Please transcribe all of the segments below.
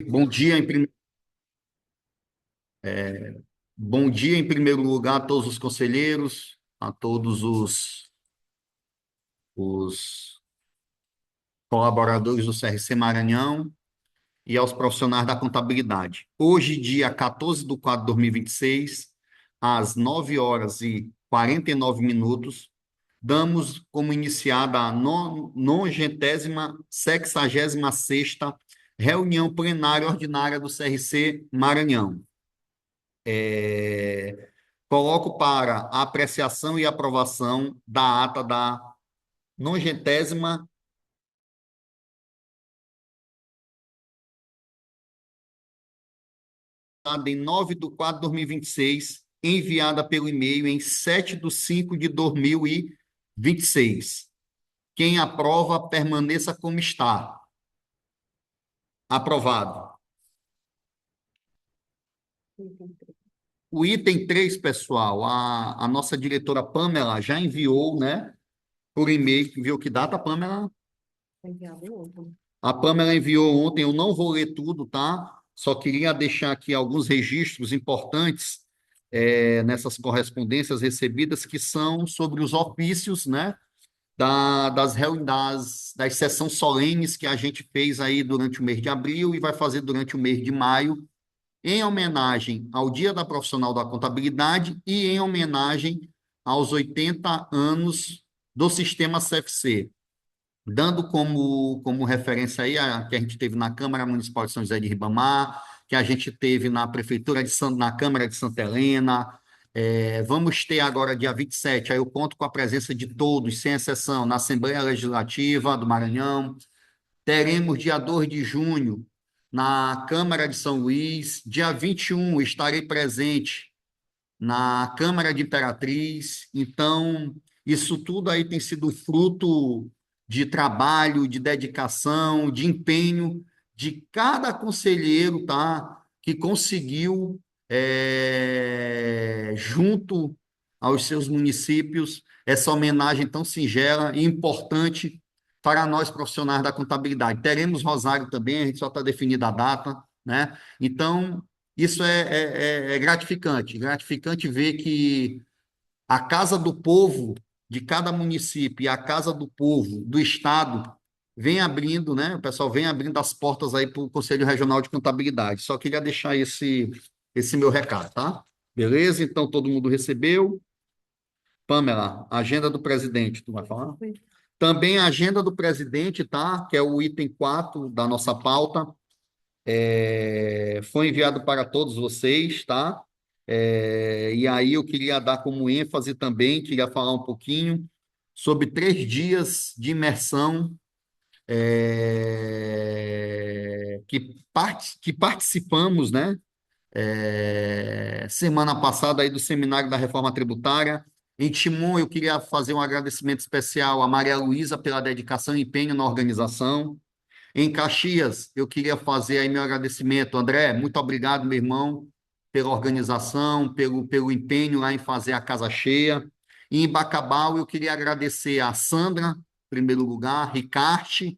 Bom dia bom dia em primeiro lugar a todos os conselheiros, a todos os colaboradores do CRC Maranhão e aos profissionais da contabilidade. Hoje, dia 14 de 4 de 2026, às 9 horas e 49 minutos, damos como iniciada a 96ª reunião plenária ordinária do CRC Maranhão. Coloco para a apreciação e aprovação da ata da 90ª em 9 de 4 de 2026, enviada pelo e-mail em 7 de 5 de 2026. Quem aprova, permaneça como está. Aprovado. O item 3, pessoal, a nossa diretora Pamela já enviou, né, por e-mail, viu que data, Pamela? A Pamela enviou ontem, eu não vou ler tudo, tá? Só queria deixar aqui alguns registros importantes nessas correspondências recebidas, que são sobre os ofícios, né? Das sessões solenes que a gente fez aí durante o mês de abril e vai fazer durante o mês de maio, em homenagem ao Dia da Profissional da Contabilidade e em homenagem aos 80 anos do Sistema CFC, dando como referência aí a que a gente teve na Câmara Municipal de São José de Ribamar, que a gente teve na Prefeitura na Câmara de Santa Helena. Vamos ter agora, dia 27, aí eu conto com a presença de todos, sem exceção, na Assembleia Legislativa do Maranhão. Teremos dia 2 de junho na Câmara de São Luís. Dia 21 estarei presente na Câmara de Imperatriz. Então, isso tudo aí tem sido fruto de trabalho, de dedicação, de empenho de cada conselheiro, tá? Que conseguiu, junto aos seus municípios, essa homenagem tão singela e importante para nós profissionais da contabilidade. Teremos Rosário também, a gente só está definida a data, né? Então, isso é gratificante, gratificante ver que a Casa do Povo de cada município e a Casa do Povo do Estado vem abrindo, né? O pessoal vem abrindo as portas aí para o Conselho Regional de Contabilidade. Só queria deixar esse meu recado, tá? Beleza? Então, todo mundo recebeu. Pamela, agenda do presidente, tu vai falar? Também a agenda do presidente, tá? Que é o item 4 da nossa pauta. Foi enviado para todos vocês, tá? E aí eu queria dar como ênfase também, queria falar um pouquinho sobre 3 dias de imersão que participamos, né? Semana passada aí do Seminário da Reforma Tributária. Em Timon, eu queria fazer um agradecimento especial a Maria Luísa pela dedicação e empenho na organização. Em Caxias, eu queria fazer aí meu agradecimento. André, muito obrigado, meu irmão, pela organização, pelo empenho lá em fazer a casa cheia. E em Bacabal, eu queria agradecer a Sandra, em primeiro lugar, Ricarte,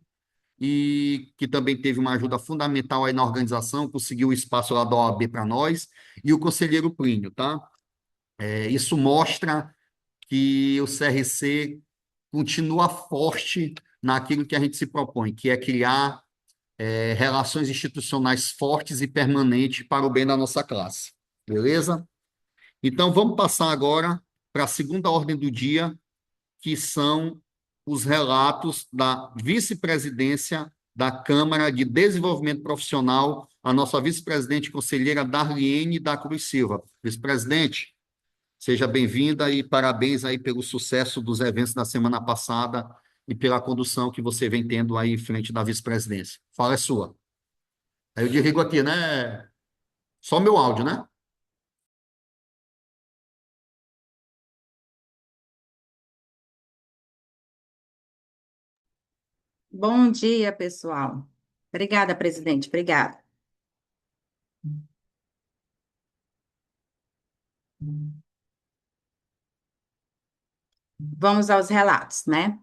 e que também teve uma ajuda fundamental aí na organização, conseguiu o espaço lá da OAB para nós, e o conselheiro Plínio, tá? Isso mostra que o CRC continua forte naquilo que a gente se propõe, que é criar relações institucionais fortes e permanentes para o bem da nossa classe. Beleza? Então, vamos passar agora para a segunda ordem do dia, que são os relatos da vice-presidência da Câmara de Desenvolvimento Profissional, a nossa vice-presidente conselheira Darliene da Cruz Silva. Vice-presidente, seja bem-vinda e parabéns aí pelo sucesso dos eventos da semana passada e pela condução que você vem tendo aí em frente da vice-presidência. Fala, é sua. Aí eu desligo aqui, né? Só meu áudio, né? Bom dia, pessoal. Obrigada, presidente. Obrigada. Vamos aos relatos, né?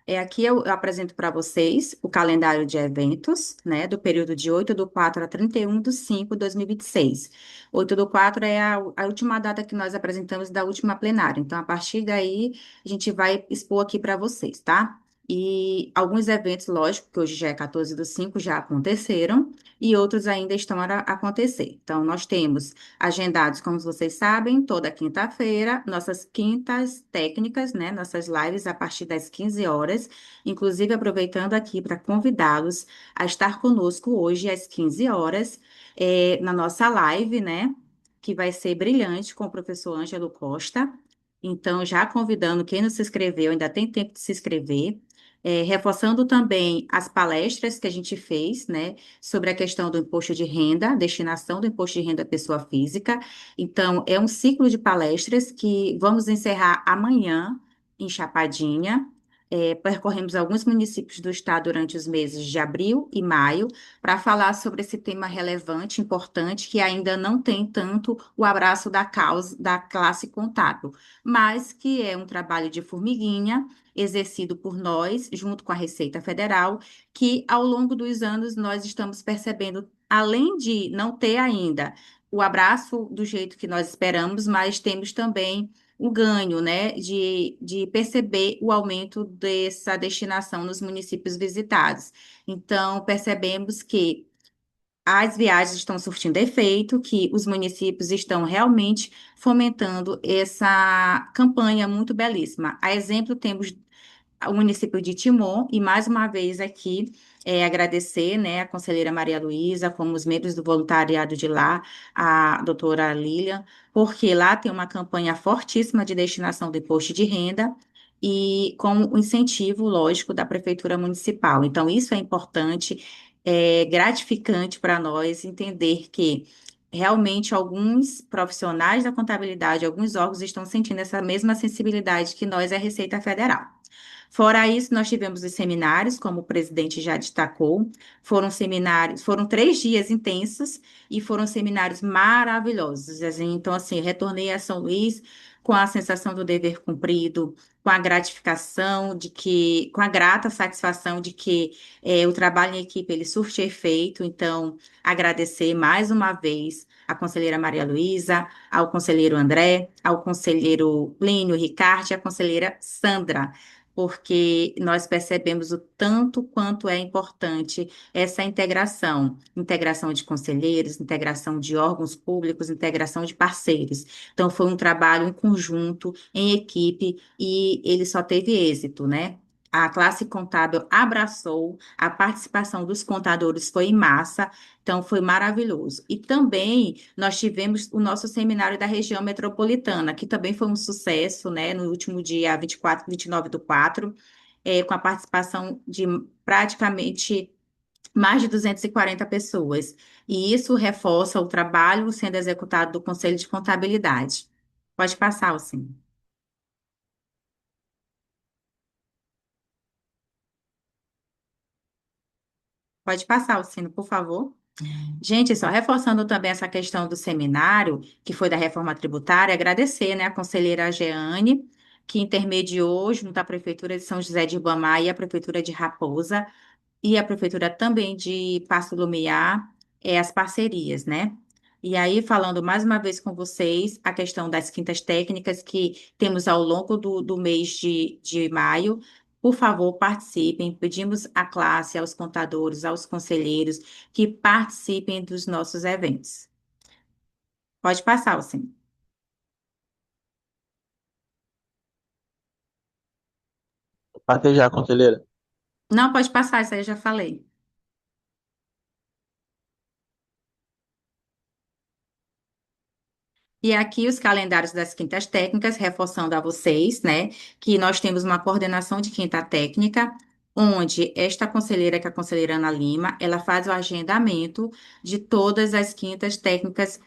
Aqui eu apresento para vocês o calendário de eventos, né, do período de 8/4 a 31/5/2026. 8/4 é a última data que nós apresentamos da última plenária. Então, a partir daí, a gente vai expor aqui para vocês, tá? E alguns eventos, lógico, que hoje já é 14/5, já aconteceram, e outros ainda estão a acontecer. Então, nós temos agendados, como vocês sabem, toda quinta-feira, nossas quintas técnicas, né? Nossas lives a partir das 15 horas. Inclusive, aproveitando aqui para convidá-los a estar conosco hoje às 15 horas, na nossa live, né? Que vai ser brilhante com o professor Ângelo Costa. Então, já convidando quem não se inscreveu, ainda tem tempo de se inscrever. Reforçando também as palestras que a gente fez, né? Sobre a questão do imposto de renda, destinação do imposto de renda à pessoa física. Então, é um ciclo de palestras que vamos encerrar amanhã em Chapadinha. Percorremos alguns municípios do estado durante os meses de abril e maio para falar sobre esse tema relevante, importante, que ainda não tem tanto o abraço da causa da classe contábil, mas que é um trabalho de formiguinha exercido por nós, junto com a Receita Federal, que ao longo dos anos nós estamos percebendo, além de não ter ainda o abraço do jeito que nós esperamos, mas temos também o ganho, né, de perceber o aumento dessa destinação nos municípios visitados. Então, percebemos que as viagens estão surtindo efeito, que os municípios estão realmente fomentando essa campanha muito belíssima. A exemplo, temos o município de Timon, e mais uma vez aqui agradecer, né, a conselheira Maria Luísa, como os membros do voluntariado de lá, a doutora Lilian, porque lá tem uma campanha fortíssima de destinação do imposto de renda e com o incentivo, lógico, da Prefeitura Municipal. Então, isso é importante, é gratificante para nós entender que realmente alguns profissionais da contabilidade, alguns órgãos estão sentindo essa mesma sensibilidade que nós, a Receita Federal. Fora isso, nós tivemos os seminários, como o presidente já destacou. Foram seminários, foram 3 dias intensos e foram seminários maravilhosos. Então, assim, retornei a São Luís com a sensação do dever cumprido, com a gratificação de que, com a grata satisfação de que o trabalho em equipe ele surte efeito. Então, agradecer mais uma vez à conselheira Maria Luísa, ao conselheiro André, ao conselheiro Plínio Ricardo e à conselheira Sandra, porque nós percebemos o tanto quanto é importante essa integração, integração de conselheiros, integração de órgãos públicos, integração de parceiros. Então, foi um trabalho em conjunto, em equipe, e ele só teve êxito, né? A classe contábil abraçou, a participação dos contadores foi em massa, então foi maravilhoso. E também nós tivemos o nosso seminário da região metropolitana, que também foi um sucesso, né, no último dia 29/4, com a participação de praticamente mais de 240 pessoas. E isso reforça o trabalho sendo executado do Conselho de Contabilidade. Pode passar, Alcine. Pode passar, Alcino, por favor. Gente, só reforçando também essa questão do seminário, que foi da reforma tributária, agradecer, né, a conselheira Jeane, que intermediou junto à Prefeitura de São José de Ribamar e a Prefeitura de Raposa, e a Prefeitura também de Paço Lumiar, as parcerias, né? E aí, falando mais uma vez com vocês, a questão das quintas técnicas que temos ao longo do mês de maio. Por favor, participem. Pedimos à classe, aos contadores, aos conselheiros que participem dos nossos eventos. Pode passar, sim. Até já, conselheira. Não, pode passar, isso aí eu já falei. E aqui os calendários das quintas técnicas, reforçando a vocês, né, que nós temos uma coordenação de quinta técnica, onde esta conselheira, que é a conselheira Ana Lima, ela faz o agendamento de todas as quintas técnicas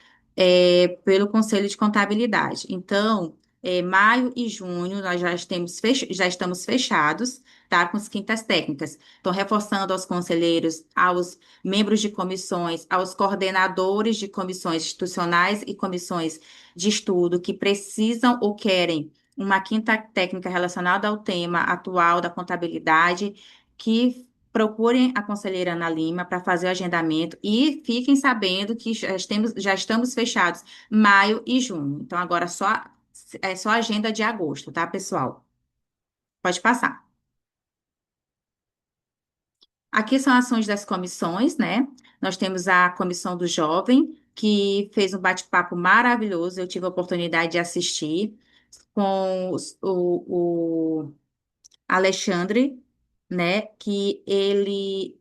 pelo Conselho de Contabilidade. Então, maio e junho nós já estamos fechados, tá, com as quintas técnicas. Então, reforçando aos conselheiros, aos membros de comissões, aos coordenadores de comissões institucionais e comissões de estudo que precisam ou querem uma quinta técnica relacionada ao tema atual da contabilidade, que procurem a conselheira Ana Lima para fazer o agendamento e fiquem sabendo que já estamos fechados maio e junho. Então, agora é só agenda de agosto, tá, pessoal? Pode passar. Aqui são ações das comissões, né? Nós temos a Comissão do Jovem, que fez um bate-papo maravilhoso. Eu tive a oportunidade de assistir com o Alexandre, né? Que ele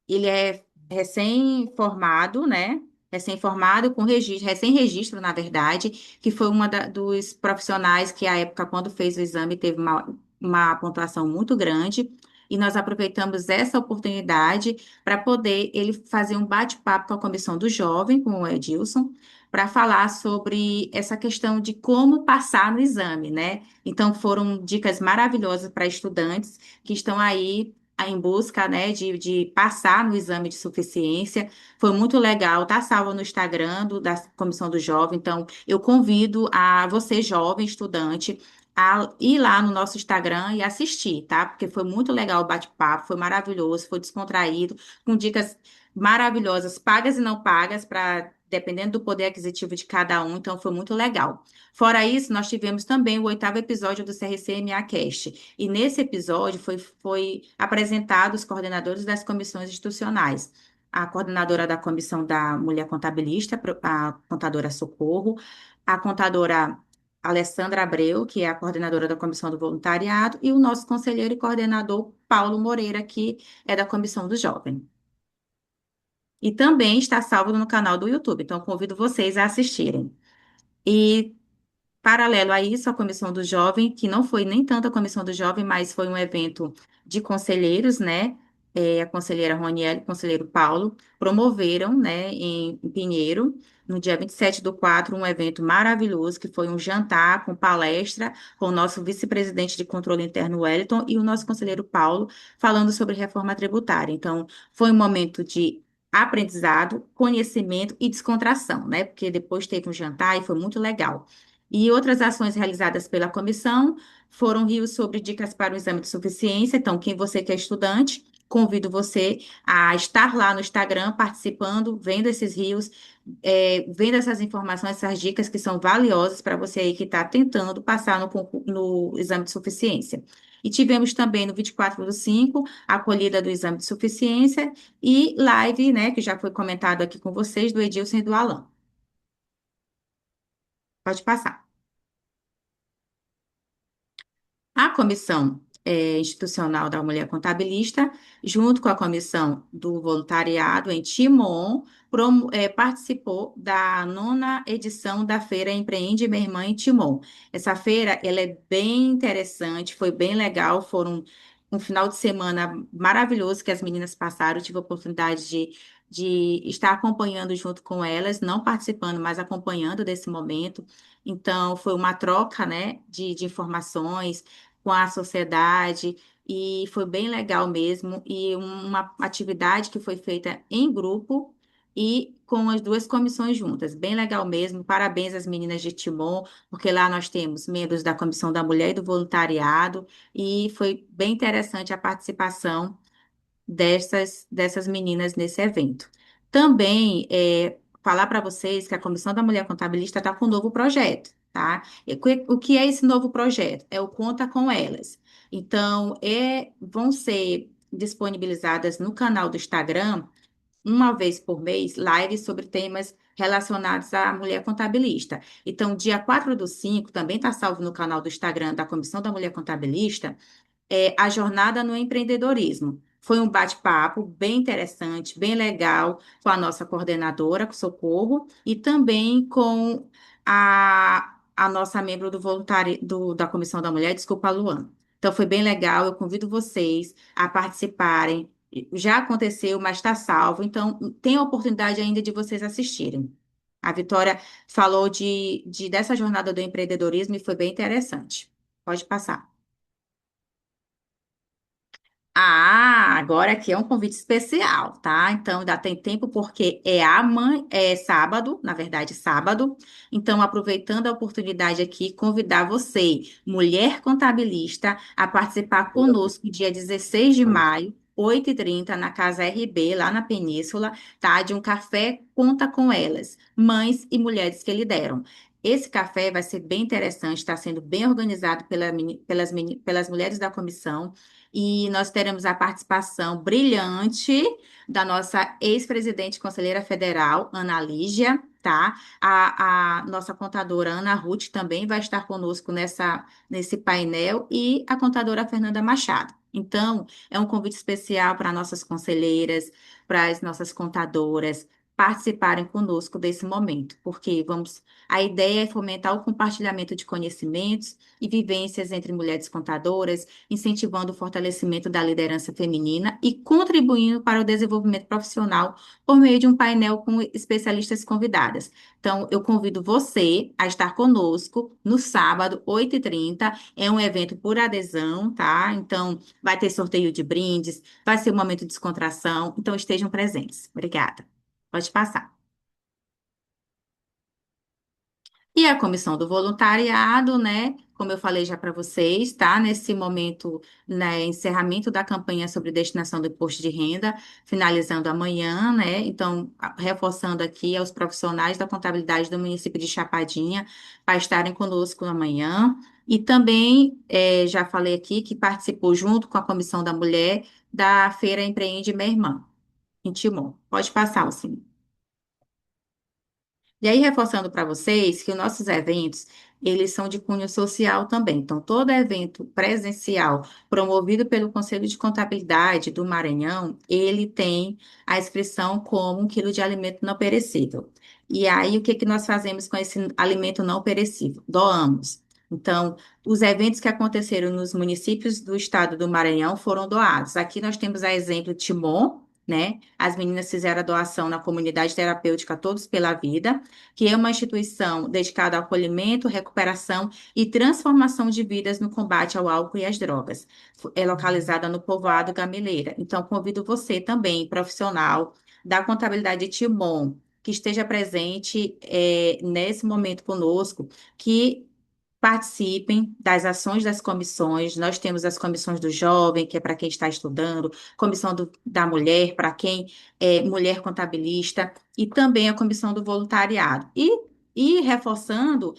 é recém-formado, né? Recém-formado com registro, recém-registro, na verdade, que foi dos profissionais que, à época, quando fez o exame, teve uma pontuação muito grande. E nós aproveitamos essa oportunidade para poder ele fazer um bate-papo com a comissão do jovem, com o Edilson, para falar sobre essa questão de como passar no exame, né? Então, foram dicas maravilhosas para estudantes que estão aí em busca, né, de passar no exame de suficiência. Foi muito legal, tá salvo no Instagram da Comissão do Jovem. Então, eu convido a você, jovem estudante, a ir lá no nosso Instagram e assistir, tá? Porque foi muito legal o bate-papo, foi maravilhoso, foi descontraído, com dicas maravilhosas, pagas e não pagas, para dependendo do poder aquisitivo de cada um. Então, foi muito legal. Fora isso, nós tivemos também o 8º episódio do CRCMA Cast. E nesse episódio foi apresentado os coordenadores das comissões institucionais. A coordenadora da Comissão da Mulher Contabilista, a contadora Socorro, a contadora Alessandra Abreu, que é a coordenadora da Comissão do Voluntariado, e o nosso conselheiro e coordenador Paulo Moreira, que é da Comissão do Jovem. E também está salvo no canal do YouTube, então convido vocês a assistirem. E paralelo a isso, a Comissão do Jovem, que não foi nem tanto a Comissão do Jovem, mas foi um evento de conselheiros, né? A conselheira Roniel e o conselheiro Paulo promoveram, né, em Pinheiro, no dia 27/4, um evento maravilhoso, que foi um jantar com palestra com o nosso vice-presidente de controle interno, Wellington, e o nosso conselheiro Paulo, falando sobre reforma tributária. Então, foi um momento de aprendizado, conhecimento e descontração, né? Porque depois teve um jantar e foi muito legal. E outras ações realizadas pela comissão foram rios sobre dicas para o exame de suficiência. Então, quem você que é estudante, convido você a estar lá no Instagram participando, vendo esses rios, vendo essas informações, essas dicas que são valiosas para você aí que está tentando passar no exame de suficiência. E tivemos também no 24/5 a acolhida do exame de suficiência e live, né, que já foi comentado aqui com vocês, do Edilson e do Alan. Pode passar. A comissão institucional da mulher contabilista, junto com a comissão do voluntariado em Timon, participou da 9ª edição da Feira Empreende Minha Irmã em Timon. Essa feira, ela é bem interessante, foi bem legal, foram um final de semana maravilhoso que as meninas passaram, eu tive a oportunidade de estar acompanhando junto com elas, não participando, mas acompanhando desse momento. Então, foi uma troca, né, de informações, com a sociedade e foi bem legal mesmo. E uma atividade que foi feita em grupo e com as duas comissões juntas. Bem legal mesmo. Parabéns às meninas de Timon, porque lá nós temos membros da Comissão da Mulher e do Voluntariado e foi bem interessante a participação dessas meninas nesse evento. Também falar para vocês que a Comissão da Mulher Contabilista está com um novo projeto, tá? E o que é esse novo projeto? É o Conta com Elas. Então, vão ser disponibilizadas no canal do Instagram, uma vez por mês, lives sobre temas relacionados à mulher contabilista. Então, dia 4/5, também está salvo no canal do Instagram da Comissão da Mulher Contabilista, a jornada no empreendedorismo. Foi um bate-papo bem interessante, bem legal, com a nossa coordenadora, com Socorro, e também com a nossa membro do da Comissão da Mulher, desculpa, a Luana. Então, foi bem legal, eu convido vocês a participarem. Já aconteceu, mas está salvo, então tem a oportunidade ainda de vocês assistirem. A Vitória falou dessa jornada do empreendedorismo e foi bem interessante. Pode passar. Ah, agora aqui é um convite especial, tá? Então ainda tem tempo porque é sábado, na verdade, sábado. Então, aproveitando a oportunidade aqui, convidar você, mulher contabilista, a participar conosco dia 16 de maio, 8h30, na Casa RB, lá na Península, tá? De um café Conta com Elas, mães e mulheres que lideram. Esse café vai ser bem interessante, está sendo bem organizado pelas mulheres da comissão. E nós teremos a participação brilhante da nossa ex-presidente conselheira federal, Ana Lígia, tá? A nossa contadora Ana Ruth também vai estar conosco nesse painel e a contadora Fernanda Machado. Então, é um convite especial para nossas conselheiras, para as nossas contadoras participarem conosco desse momento, porque a ideia é fomentar o compartilhamento de conhecimentos e vivências entre mulheres contadoras, incentivando o fortalecimento da liderança feminina e contribuindo para o desenvolvimento profissional por meio de um painel com especialistas convidadas. Então, eu convido você a estar conosco no sábado, 8h30. É um evento por adesão, tá? Então, vai ter sorteio de brindes, vai ser um momento de descontração. Então, estejam presentes. Obrigada. Pode passar. E a comissão do voluntariado, né? Como eu falei já para vocês, está nesse momento, né, encerramento da campanha sobre destinação do imposto de renda, finalizando amanhã, né? Então, reforçando aqui aos profissionais da contabilidade do município de Chapadinha para estarem conosco amanhã. E também, já falei aqui que participou junto com a Comissão da Mulher da Feira Empreende Minha Irmã, em Timon. Pode passar, assim. E aí, reforçando para vocês que os nossos eventos, eles são de cunho social também. Então, todo evento presencial promovido pelo Conselho de Contabilidade do Maranhão, ele tem a inscrição como 1 quilo de alimento não perecível. E aí, o que que nós fazemos com esse alimento não perecível? Doamos. Então, os eventos que aconteceram nos municípios do estado do Maranhão foram doados. Aqui nós temos a exemplo de Timon, né? As meninas fizeram a doação na comunidade terapêutica Todos pela Vida, que é uma instituição dedicada ao acolhimento, recuperação e transformação de vidas no combate ao álcool e às drogas. É localizada no povoado Gameleira. Então, convido você também, profissional da contabilidade de Timon, que esteja presente, nesse momento conosco, que participem das ações das comissões. Nós temos as comissões do jovem, que é para quem está estudando, comissão da mulher, para quem é mulher contabilista, e também a comissão do voluntariado. E reforçando,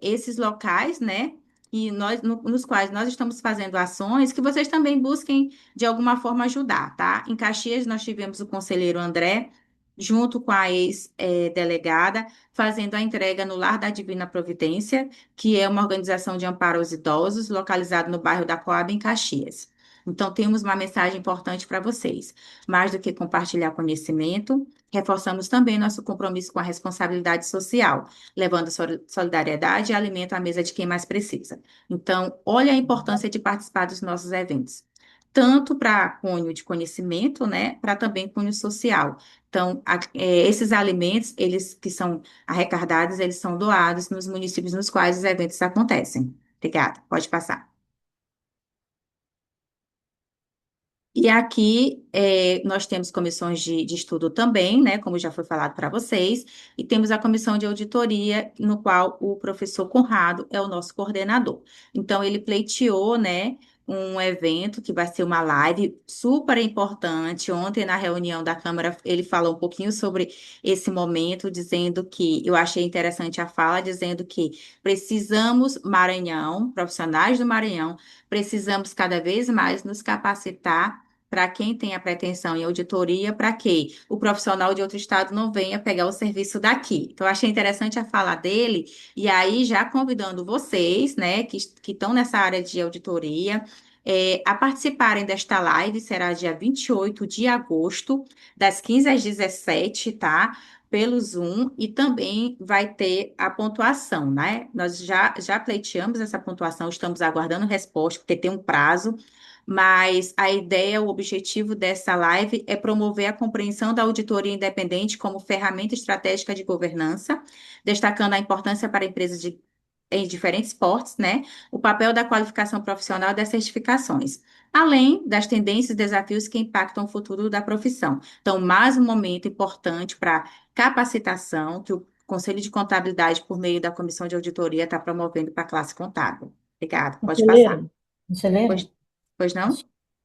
esses locais, né? E nos quais nós estamos fazendo ações que vocês também busquem de alguma forma ajudar, tá? Em Caxias, nós tivemos o conselheiro André, junto com a ex-delegada, fazendo a entrega no Lar da Divina Providência, que é uma organização de amparo aos idosos, localizado no bairro da Coab, em Caxias. Então, temos uma mensagem importante para vocês. Mais do que compartilhar conhecimento, reforçamos também nosso compromisso com a responsabilidade social, levando solidariedade e alimento à mesa de quem mais precisa. Então, olha a importância de participar dos nossos eventos. Tanto para cunho de conhecimento, né, para também cunho social. Então, esses alimentos, eles que são arrecadados, eles são doados nos municípios nos quais os eventos acontecem. Obrigada, pode passar. E aqui nós temos comissões de estudo também, né, como já foi falado para vocês, e temos a comissão de auditoria, no qual o professor Conrado é o nosso coordenador. Então, ele pleiteou, né, um evento que vai ser uma live super importante. Ontem, na reunião da Câmara, ele falou um pouquinho sobre esse momento, dizendo que, eu achei interessante a fala, dizendo que precisamos, Maranhão, profissionais do Maranhão, precisamos cada vez mais nos capacitar para quem tem a pretensão em auditoria, para que o profissional de outro estado não venha pegar o serviço daqui. Então, eu achei interessante a fala dele, e aí já convidando vocês, né, que estão nessa área de auditoria, a participarem desta live, será dia 28 de agosto, das 15 às 17, tá? Pelo Zoom, e também vai ter a pontuação, né? Nós já pleiteamos essa pontuação, estamos aguardando resposta, porque tem um prazo, mas a ideia, o objetivo dessa live é promover a compreensão da auditoria independente como ferramenta estratégica de governança, destacando a importância para empresas em diferentes portes, né? O papel da qualificação profissional e das certificações. além das tendências e desafios que impactam o futuro da profissão. Então, mais um momento importante para capacitação que o Conselho de Contabilidade, por meio da Comissão de Auditoria, está promovendo para a classe contábil. Obrigada, pode passar. Conselheira, conselheira, Pois, pois não?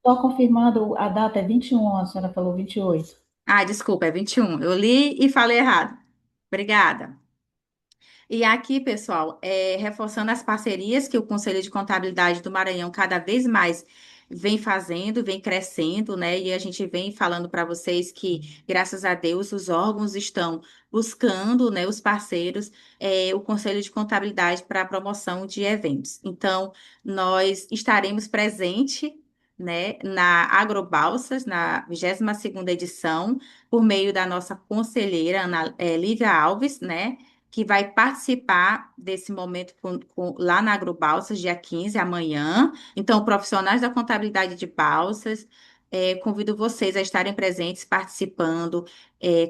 só confirmando, a data é 21, a senhora falou 28. Ah, desculpa, é 21. Eu li e falei errado. Obrigada. E aqui, pessoal, reforçando as parcerias que o Conselho de Contabilidade do Maranhão cada vez mais vem fazendo, vem crescendo, né? E a gente vem falando para vocês que, graças a Deus, os órgãos estão buscando, né, os parceiros, o Conselho de Contabilidade para a promoção de eventos. Então, nós estaremos presente, né, na Agrobalsas, na 22ª edição, por meio da nossa conselheira, Lívia Alves, né? Que vai participar desse momento lá na Agrobalsas, dia 15, amanhã. Então, profissionais da contabilidade de Balsas, convido vocês a estarem presentes, participando,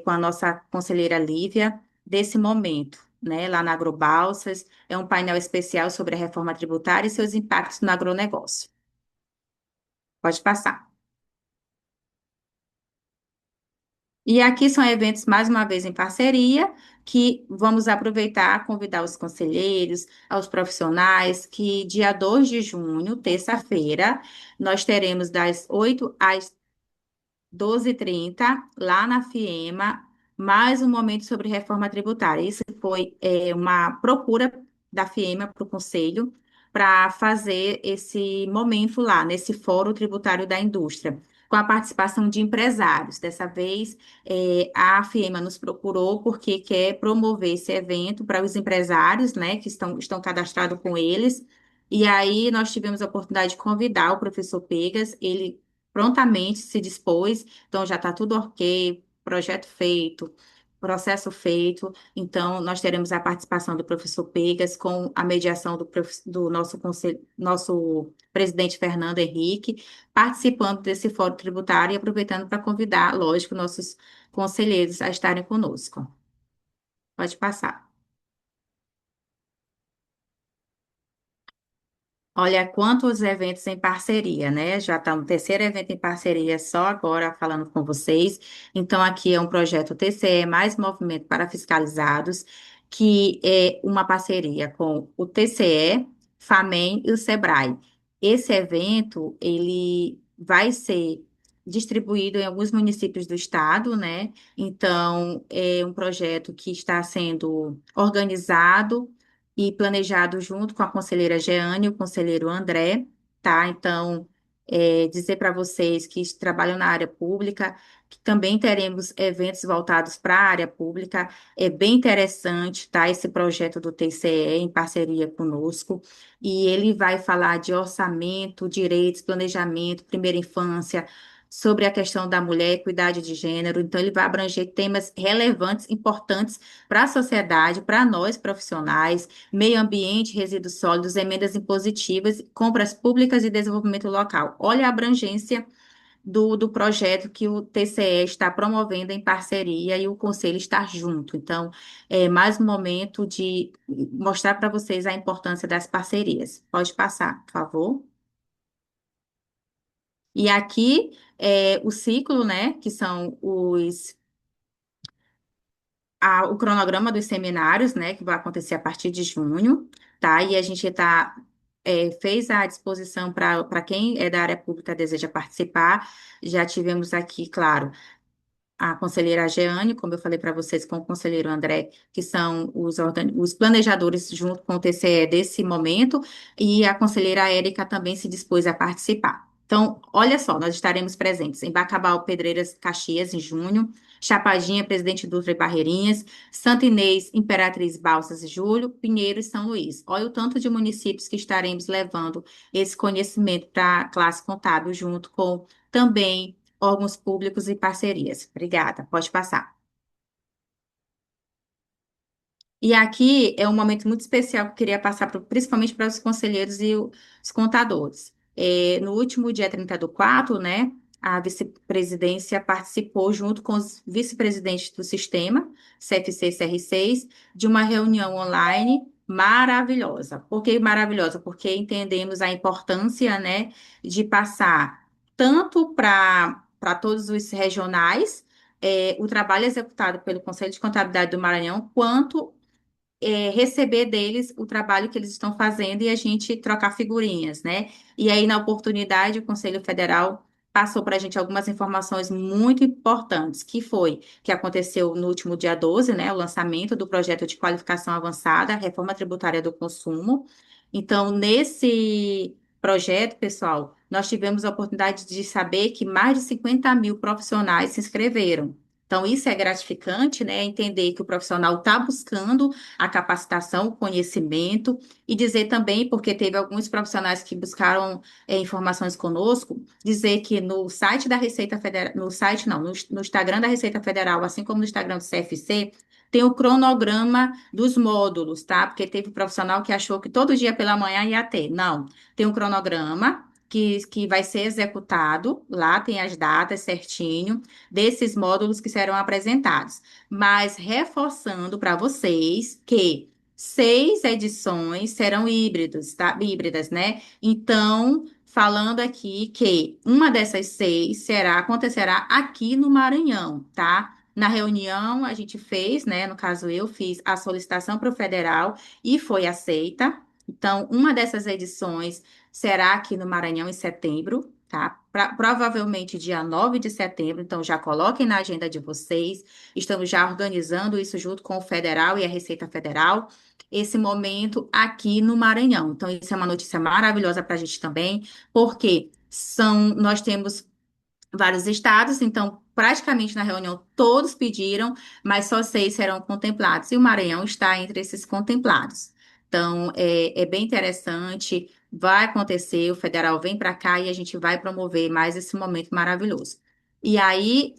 com a nossa conselheira Lívia, desse momento, né, lá na Agrobalsas. É um painel especial sobre a reforma tributária e seus impactos no agronegócio. Pode passar. E aqui são eventos, mais uma vez, em parceria, que vamos aproveitar, convidar os conselheiros, aos profissionais, que dia 2 de junho, terça-feira, nós teremos das 8 às 12h30, lá na FIEMA, mais um momento sobre reforma tributária. Isso foi uma procura da FIEMA para o Conselho para fazer esse momento lá, nesse Fórum Tributário da Indústria, com a participação de empresários. Dessa vez, a FIEMA nos procurou porque quer promover esse evento para os empresários, né, que estão cadastrados com eles. E aí, nós tivemos a oportunidade de convidar o professor Pegas, ele prontamente se dispôs, então já está tudo ok, projeto feito, processo feito. Então, nós teremos a participação do professor Pegas com a mediação do nosso presidente Fernando Henrique, participando desse fórum tributário e aproveitando para convidar, lógico, nossos conselheiros a estarem conosco. Pode passar. Olha, quantos eventos em parceria, né? Já está no terceiro evento em parceria, só agora falando com vocês. Então, aqui é um projeto TCE mais Movimento para Fiscalizados, que é uma parceria com o TCE, FAMEM e o SEBRAE. Esse evento, ele vai ser distribuído em alguns municípios do estado, né? Então, é um projeto que está sendo organizado e planejado junto com a conselheira Jeane e o conselheiro André, tá? Então, dizer para vocês que trabalham na área pública, que também teremos eventos voltados para a área pública. É bem interessante, tá? Esse projeto do TCE em parceria conosco. E ele vai falar de orçamento, direitos, planejamento, primeira infância, sobre a questão da mulher, equidade de gênero. Então, ele vai abranger temas relevantes, importantes para a sociedade, para nós profissionais, meio ambiente, resíduos sólidos, emendas impositivas, compras públicas e desenvolvimento local. Olha a abrangência do projeto que o TCE está promovendo em parceria e o Conselho está junto. Então, é mais um momento de mostrar para vocês a importância das parcerias. Pode passar, por favor. E aqui é o ciclo, né, que são o cronograma dos seminários, né, que vai acontecer a partir de junho, tá? E a gente fez a disposição para quem é da área pública deseja participar. Já tivemos aqui, claro, a conselheira Jeane, como eu falei para vocês, com o conselheiro André, que são os planejadores junto com o TCE desse momento, e a conselheira Érica também se dispôs a participar. Então, olha só, nós estaremos presentes em Bacabal, Pedreiras, Caxias, em junho, Chapadinha, Presidente Dutra e Barreirinhas, Santa Inês, Imperatriz, Balsas e Júlio, Pinheiro e São Luís. Olha o tanto de municípios que estaremos levando esse conhecimento para a classe contábil, junto com também órgãos públicos e parcerias. Obrigada, pode passar. E aqui é um momento muito especial que eu queria passar principalmente para os conselheiros e os contadores. No último dia 30 do 4, né, a vice-presidência participou, junto com os vice-presidentes do sistema, CFC e CR6, de uma reunião online maravilhosa. Por que maravilhosa? Porque entendemos a importância, né, de passar tanto para todos os regionais, o trabalho executado pelo Conselho de Contabilidade do Maranhão, quanto receber deles o trabalho que eles estão fazendo e a gente trocar figurinhas, né? E aí, na oportunidade, o Conselho Federal passou para a gente algumas informações muito importantes, que foi que aconteceu no último dia 12, né? O lançamento do projeto de qualificação avançada, reforma tributária do consumo. Então, nesse projeto, pessoal, nós tivemos a oportunidade de saber que mais de 50 mil profissionais se inscreveram. Então, isso é gratificante, né? Entender que o profissional está buscando a capacitação, o conhecimento, e dizer também, porque teve alguns profissionais que buscaram informações conosco, dizer que no site da Receita Federal, no site não, no Instagram da Receita Federal, assim como no Instagram do CFC, tem o cronograma dos módulos, tá? Porque teve um profissional que achou que todo dia pela manhã ia ter. Não, tem um cronograma. Que vai ser executado, lá tem as datas certinho, desses módulos que serão apresentados, mas reforçando para vocês que 6 edições serão híbridos, tá? Híbridas, né? Então, falando aqui que uma dessas 6 acontecerá aqui no Maranhão, tá? Na reunião a gente fez, né? No caso, eu fiz a solicitação para o federal e foi aceita. Então, uma dessas edições será aqui no Maranhão em setembro, tá? Provavelmente dia 9 de setembro, então já coloquem na agenda de vocês. Estamos já organizando isso junto com o Federal e a Receita Federal, esse momento aqui no Maranhão. Então, isso é uma notícia maravilhosa para a gente também, porque nós temos vários estados, então praticamente na reunião todos pediram, mas só 6 serão contemplados, e o Maranhão está entre esses contemplados. Então, é bem interessante, vai acontecer, o federal vem para cá e a gente vai promover mais esse momento maravilhoso. E aí,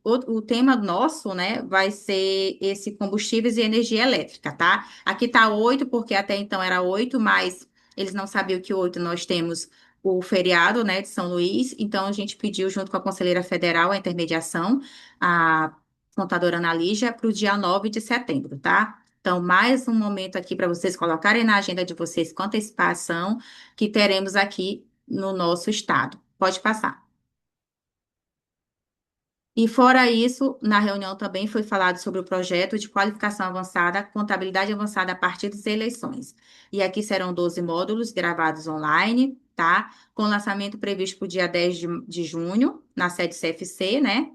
o tema nosso, né, vai ser esse combustíveis e energia elétrica, tá? Aqui tá 8, porque até então era 8, mas eles não sabiam que 8 nós temos o feriado, né, de São Luís, então a gente pediu, junto com a Conselheira Federal, a intermediação, a contadora Ana Lígia, para o dia 9 de setembro, tá? Então, mais um momento aqui para vocês colocarem na agenda de vocês com antecipação que teremos aqui no nosso estado. Pode passar. E fora isso, na reunião também foi falado sobre o projeto de qualificação avançada, contabilidade avançada a partir das eleições. E aqui serão 12 módulos gravados online, tá? Com lançamento previsto para o dia 10 de junho, na sede CFC, né?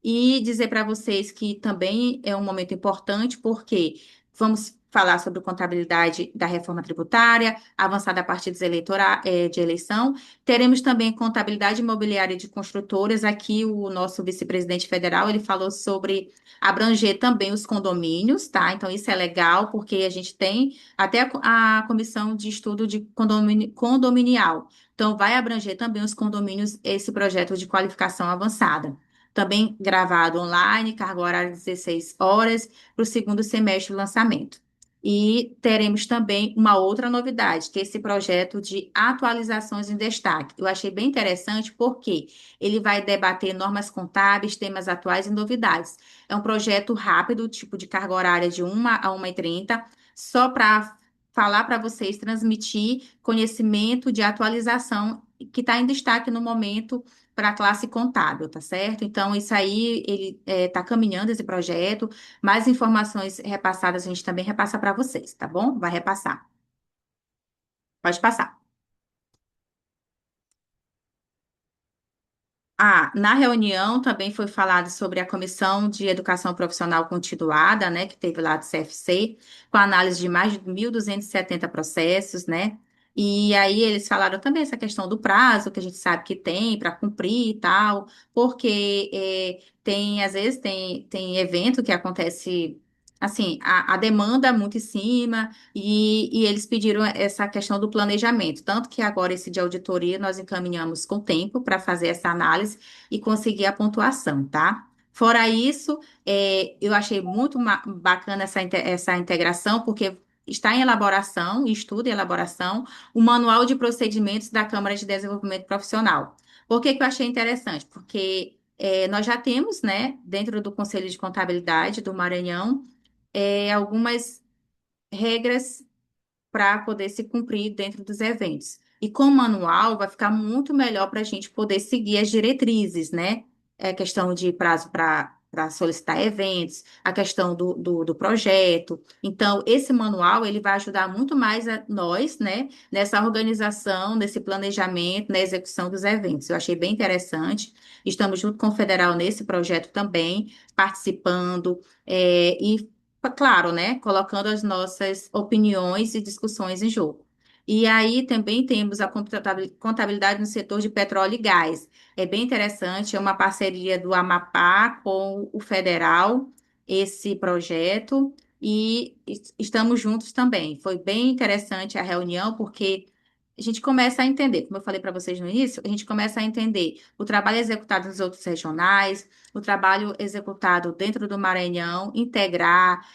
E dizer para vocês que também é um momento importante, porque vamos falar sobre contabilidade da reforma tributária, avançada a partir de eleição. Teremos também contabilidade imobiliária de construtoras. Aqui o nosso vice-presidente federal, ele falou sobre abranger também os condomínios, tá? Então isso é legal, porque a gente tem até a comissão de estudo de condominial. Então vai abranger também os condomínios esse projeto de qualificação avançada. Também gravado online, carga horária 16 horas, para o segundo semestre do lançamento. E teremos também uma outra novidade, que é esse projeto de atualizações em destaque. Eu achei bem interessante porque ele vai debater normas contábeis, temas atuais e novidades. É um projeto rápido, tipo de carga horária de 1 a 1h30, só para falar para vocês, transmitir conhecimento de atualização que está em destaque no momento para a classe contábil, tá certo? Então, isso aí, ele está caminhando esse projeto. Mais informações repassadas a gente também repassa para vocês, tá bom? Vai repassar. Pode passar. Ah, na reunião também foi falado sobre a Comissão de Educação Profissional Continuada, né, que teve lá do CFC, com análise de mais de 1.270 processos, né? E aí eles falaram também essa questão do prazo, que a gente sabe que tem para cumprir e tal, porque às vezes, tem evento que acontece, assim, a demanda muito em cima, e eles pediram essa questão do planejamento, tanto que agora esse de auditoria nós encaminhamos com tempo para fazer essa análise e conseguir a pontuação, tá? Fora isso, eu achei muito bacana essa integração, porque está em elaboração, estudo e elaboração, o Manual de Procedimentos da Câmara de Desenvolvimento Profissional. Por que que eu achei interessante? Porque nós já temos, né, dentro do Conselho de Contabilidade do Maranhão, algumas regras para poder se cumprir dentro dos eventos. E com o manual vai ficar muito melhor para a gente poder seguir as diretrizes, né? É questão de prazo para solicitar eventos, a questão do projeto. Então, esse manual ele vai ajudar muito mais a nós, né, nessa organização, nesse planejamento, na execução dos eventos. Eu achei bem interessante. Estamos junto com o Federal nesse projeto também, participando, e, claro, né, colocando as nossas opiniões e discussões em jogo. E aí também temos a contabilidade no setor de petróleo e gás. É bem interessante, é uma parceria do Amapá com o Federal, esse projeto, e estamos juntos também. Foi bem interessante a reunião, porque a gente começa a entender, como eu falei para vocês no início, a gente começa a entender o trabalho executado nos outros regionais, o trabalho executado dentro do Maranhão, integrar,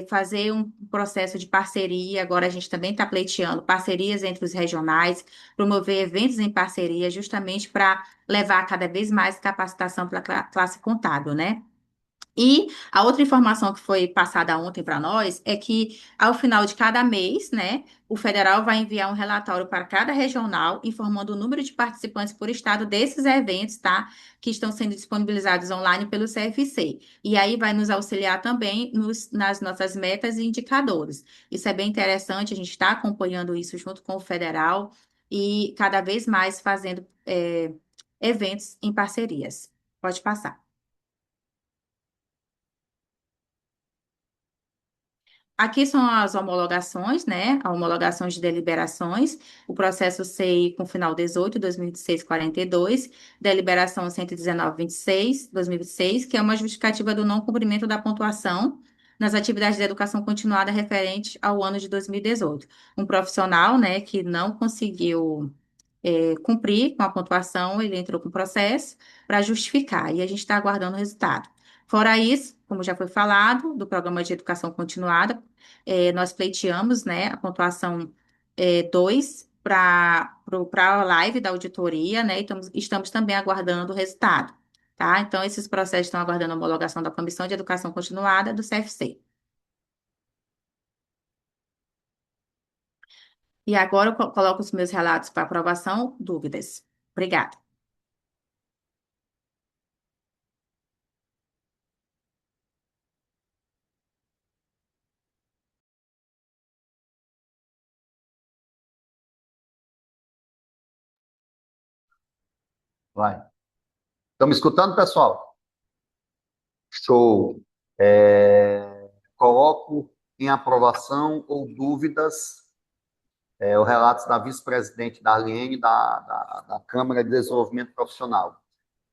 fazer um processo de parceria. Agora a gente também está pleiteando parcerias entre os regionais, promover eventos em parceria, justamente para levar cada vez mais capacitação para a classe contábil, né? E a outra informação que foi passada ontem para nós é que, ao final de cada mês, né, o federal vai enviar um relatório para cada regional, informando o número de participantes por estado desses eventos, tá? Que estão sendo disponibilizados online pelo CFC. E aí vai nos auxiliar também nas nossas metas e indicadores. Isso é bem interessante, a gente está acompanhando isso junto com o federal e cada vez mais fazendo, eventos em parcerias. Pode passar. Aqui são as homologações, né? A homologações de deliberações. O processo CI com final 18/2006/42, deliberação 119/26/2006, que é uma justificativa do não cumprimento da pontuação nas atividades de educação continuada referente ao ano de 2018. Um profissional, né, que não conseguiu cumprir com a pontuação, ele entrou com processo para justificar, e a gente está aguardando o resultado. Fora isso, como já foi falado, do programa de educação continuada, nós pleiteamos, né, a pontuação 2 para a live da auditoria, né, e estamos também aguardando o resultado, tá? Então, esses processos estão aguardando a homologação da Comissão de Educação Continuada do CFC. E agora eu coloco os meus relatos para aprovação, dúvidas. Obrigada. Vai. Estão me escutando, pessoal? Show. Coloco em aprovação ou dúvidas o relato da vice-presidente Darlene da Câmara de Desenvolvimento Profissional.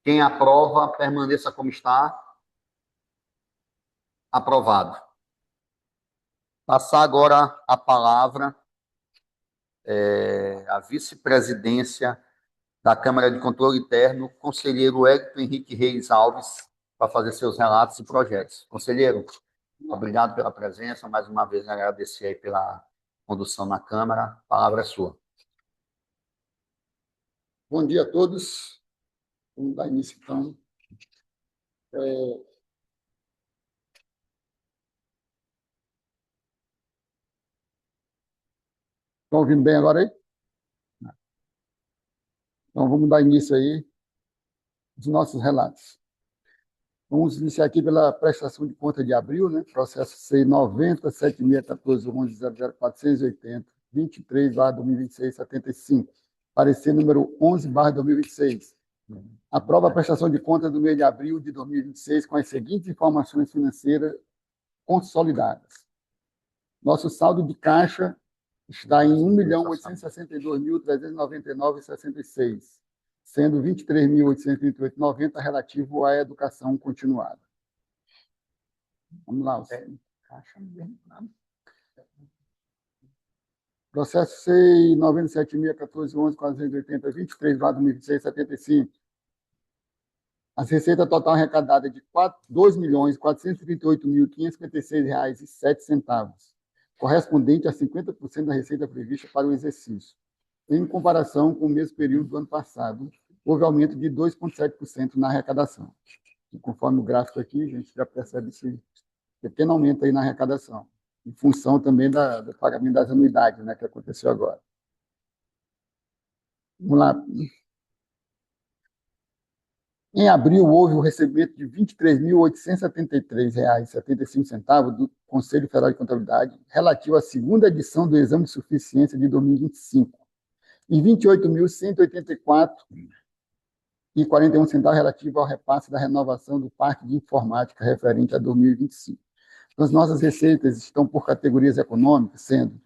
Quem aprova, permaneça como está. Aprovado. Passar agora a palavra à vice-presidência da Câmara de Controle Interno, conselheiro Hélito Henrique Reis Alves, para fazer seus relatos e projetos. Conselheiro, obrigado pela presença, mais uma vez agradecer aí pela condução na Câmara. A palavra é sua. Bom dia a todos. Vamos dar início, então. Estão ouvindo bem agora aí? Então, vamos dar início aí aos nossos relatos. Vamos iniciar aqui pela prestação de conta de abril, né? Processo C 90.7614.11.00480, 23/2026, 75. Parecer número 11/2026. Aprova a prestação de conta do mês de abril de 2026 com as seguintes informações financeiras consolidadas. Nosso saldo de caixa está em 1.862.399,66, sendo 23.838,90 relativo à educação continuada. Vamos lá. Processo C 97.014.11.480, 23/2026, 75. As receitas total arrecadada de R$ 2.438.556,07, correspondente a 50% da receita prevista para o exercício. Em comparação com o mesmo período do ano passado, houve aumento de 2,7% na arrecadação. E conforme o gráfico aqui, a gente já percebe esse pequeno aumento aí na arrecadação. em função também do pagamento das anuidades, né, que aconteceu agora. Vamos lá. Em abril, houve o recebimento de R$ 23.873,75 do Conselho Federal de Contabilidade, relativo à segunda edição do Exame de Suficiência de 2025, e R$ 28.184,41 relativo ao repasse da renovação do Parque de Informática referente a 2025. Então, as nossas receitas estão por categorias econômicas, sendo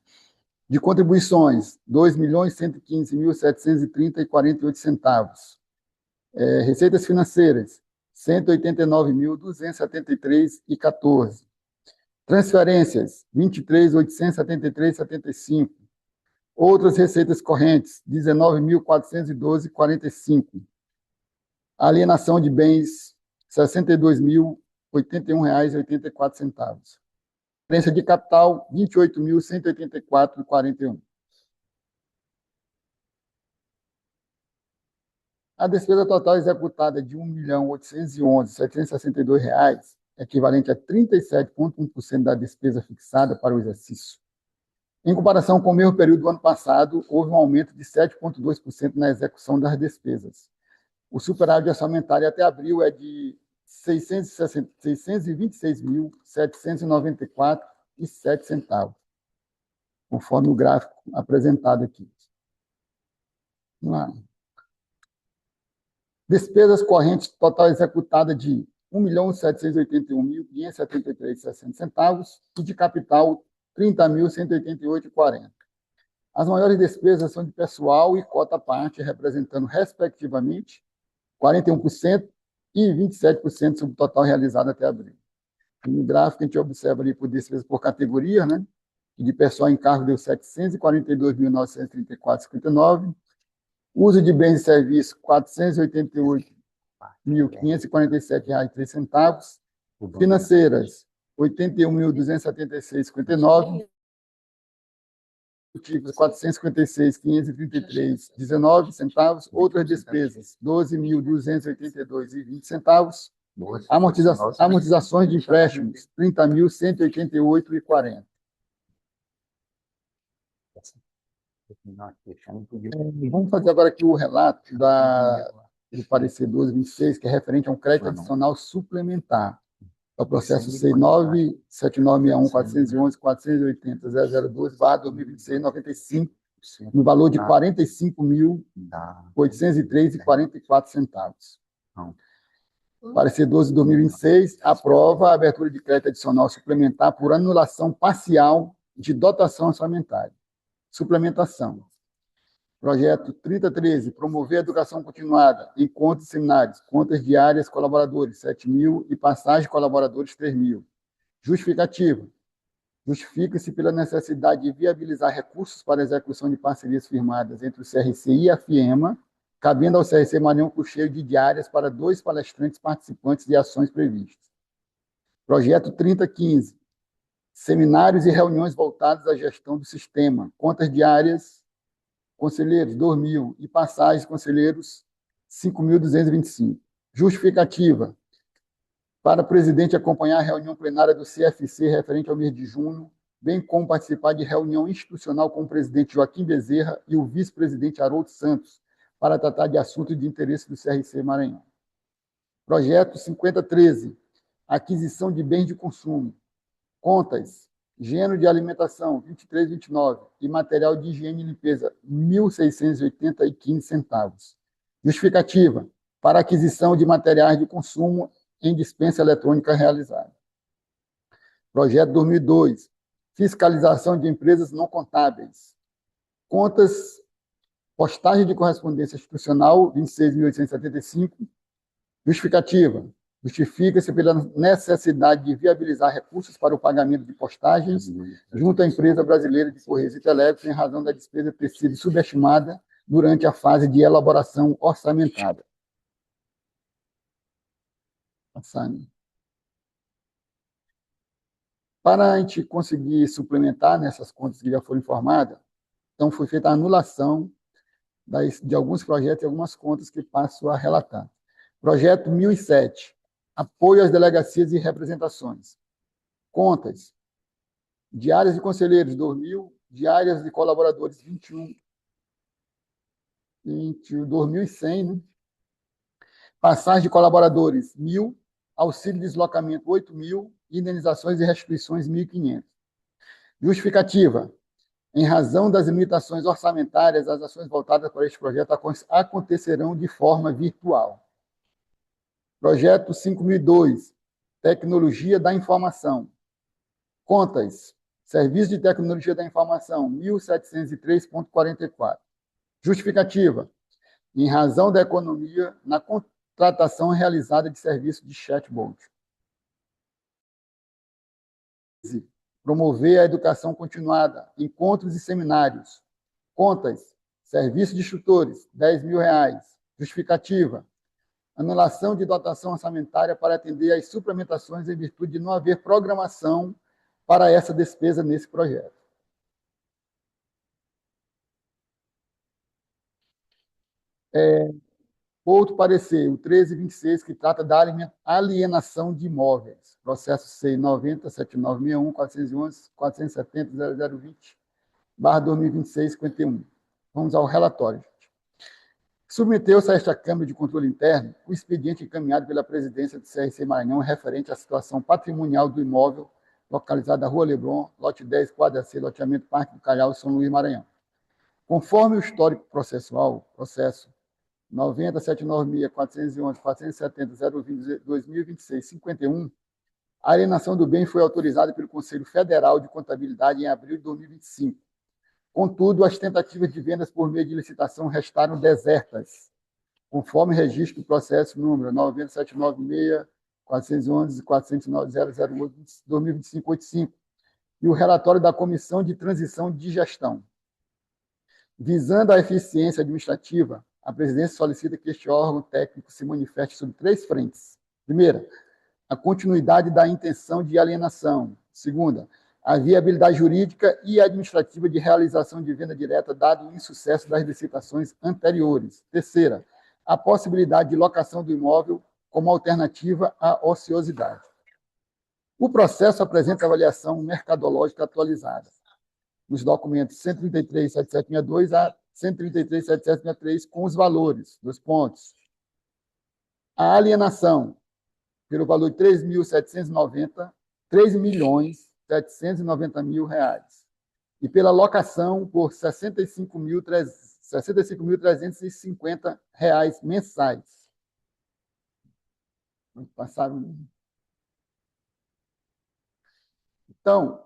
de contribuições, R$ 2.115.730,48. Receitas financeiras, R$ 189.273,14. Transferências, R$ 23.873,75. Outras receitas correntes, R$ 19.412,45. Alienação de bens, R$ 62.081,84. Transferência de capital, R$ 28.184,41. A despesa total executada de R$ 1.811.762, equivalente a 37,1% da despesa fixada para o exercício. Em comparação com o mesmo período do ano passado, houve um aumento de 7,2% na execução das despesas. O superávit orçamentário até abril é de R$ 626.794,07, conforme o gráfico apresentado aqui. Vamos lá. Despesas correntes total executada de R$ 1.781.573,60 e de capital R$ 30.188,40. As maiores despesas são de pessoal e cota parte, representando, respectivamente, 41% e 27% sobre o total realizado até abril. No gráfico, a gente observa ali por despesas por categoria, né? De pessoal em cargo deu R$ 742.934,59. Uso de bens e serviços, R$ 488.547,03. Financeiras, R$ 81.276,59. R$ 456.533,19. Outras despesas, R$ 12.282,20. Amortizações de empréstimos, R$ 30.188,40. Vamos fazer agora aqui o relato do parecer 1226, que é referente a um crédito adicional suplementar. É o processo C9.79.1.411.480.0012/2026-95, no valor de R$ 45.803,44. Parecer 12/2026 aprova a abertura de crédito adicional suplementar por anulação parcial de dotação orçamentária. Suplementação. Projeto 3013, promover a educação continuada, encontros e seminários, contas diárias colaboradores, 7.000 e passagem colaboradores, 3.000. Justificativa. Justifica-se pela necessidade de viabilizar recursos para a execução de parcerias firmadas entre o CRC e a FIEMA, cabendo ao CRC Maranhão custeio de diárias para 2 palestrantes participantes de ações previstas. Projeto 3015, seminários e reuniões voltados à gestão do sistema, contas diárias, conselheiros, 2.000, e passagens, conselheiros, 5.225. Justificativa. Para o presidente acompanhar a reunião plenária do CFC referente ao mês de junho, bem como participar de reunião institucional com o presidente Joaquim Bezerra e o vice-presidente Haroldo Santos, para tratar de assuntos de interesse do CRC Maranhão. Projeto 5013, aquisição de bens de consumo, contas, gênero de alimentação, 23,29, e material de higiene e limpeza, R$ 1.680,15. Justificativa, para aquisição de materiais de consumo em dispensa eletrônica realizada. Projeto 2002, fiscalização de empresas não contábeis. Contas, postagem de correspondência institucional, R$ 26.875. Justificativa. Justifica-se pela necessidade de viabilizar recursos para o pagamento de postagens junto à empresa brasileira de Correios e Telégrafos, em razão da despesa ter sido subestimada durante a fase de elaboração orçamentária. Passando. Para a gente conseguir suplementar nessas contas que já foram informadas, então foi feita a anulação de alguns projetos e algumas contas que passo a relatar. Projeto 1007, apoio às delegacias e representações. Contas, Diárias de conselheiros, 2.000. Diárias de colaboradores, 2.100, né? Passagem de colaboradores, 1.000. Auxílio de deslocamento, 8.000. Indenizações e restituições, 1.500. Justificativa. Em razão das limitações orçamentárias, as ações voltadas para este projeto acontecerão de forma virtual. Projeto 5.002, Tecnologia da Informação. Contas, Serviço de Tecnologia da Informação, 1.703,44. Justificativa. Em razão da economia na contratação realizada de serviço de chatbot. Promover a educação continuada, encontros e seminários. Contas, serviço de instrutores, R$ 10.000. Justificativa. Anulação de dotação orçamentária para atender às suplementações em virtude de não haver programação para essa despesa nesse projeto. Outro parecer, o 1326, que trata da alienação de imóveis. Processo C 90.7961, 411, 470, 0020, /2026, 51. Vamos ao relatório. Submeteu-se a esta Câmara de Controle Interno o expediente encaminhado pela presidência do CRC Maranhão referente à situação patrimonial do imóvel localizado na Rua Leblon, lote 10, quadra C, loteamento Parque do Calhau, São Luís, Maranhão. Conforme o histórico processual, processo 90.796, 411, 470, 020, 2026, 51, a alienação do bem foi autorizada pelo Conselho Federal de Contabilidade em abril de 2025. Contudo, as tentativas de vendas por meio de licitação restaram desertas, conforme registro do processo número 90.796, 411, 409, 008, 2025, 85, e o relatório da Comissão de Transição de Gestão. Visando a eficiência administrativa, a presidência solicita que este órgão técnico se manifeste sobre 3 frentes. Primeira, a continuidade da intenção de alienação. Segunda, a viabilidade jurídica e administrativa de realização de venda direta, dado o insucesso das licitações anteriores. Terceira, a possibilidade de locação do imóvel como alternativa à ociosidade. O processo apresenta avaliação mercadológica atualizada, nos documentos 133.7762 a 133.7763, com os valores dos pontos. A alienação, pelo valor de 3.790, R$3.790.000, e pela locação por R$65.350 mensais. Passaram. Então,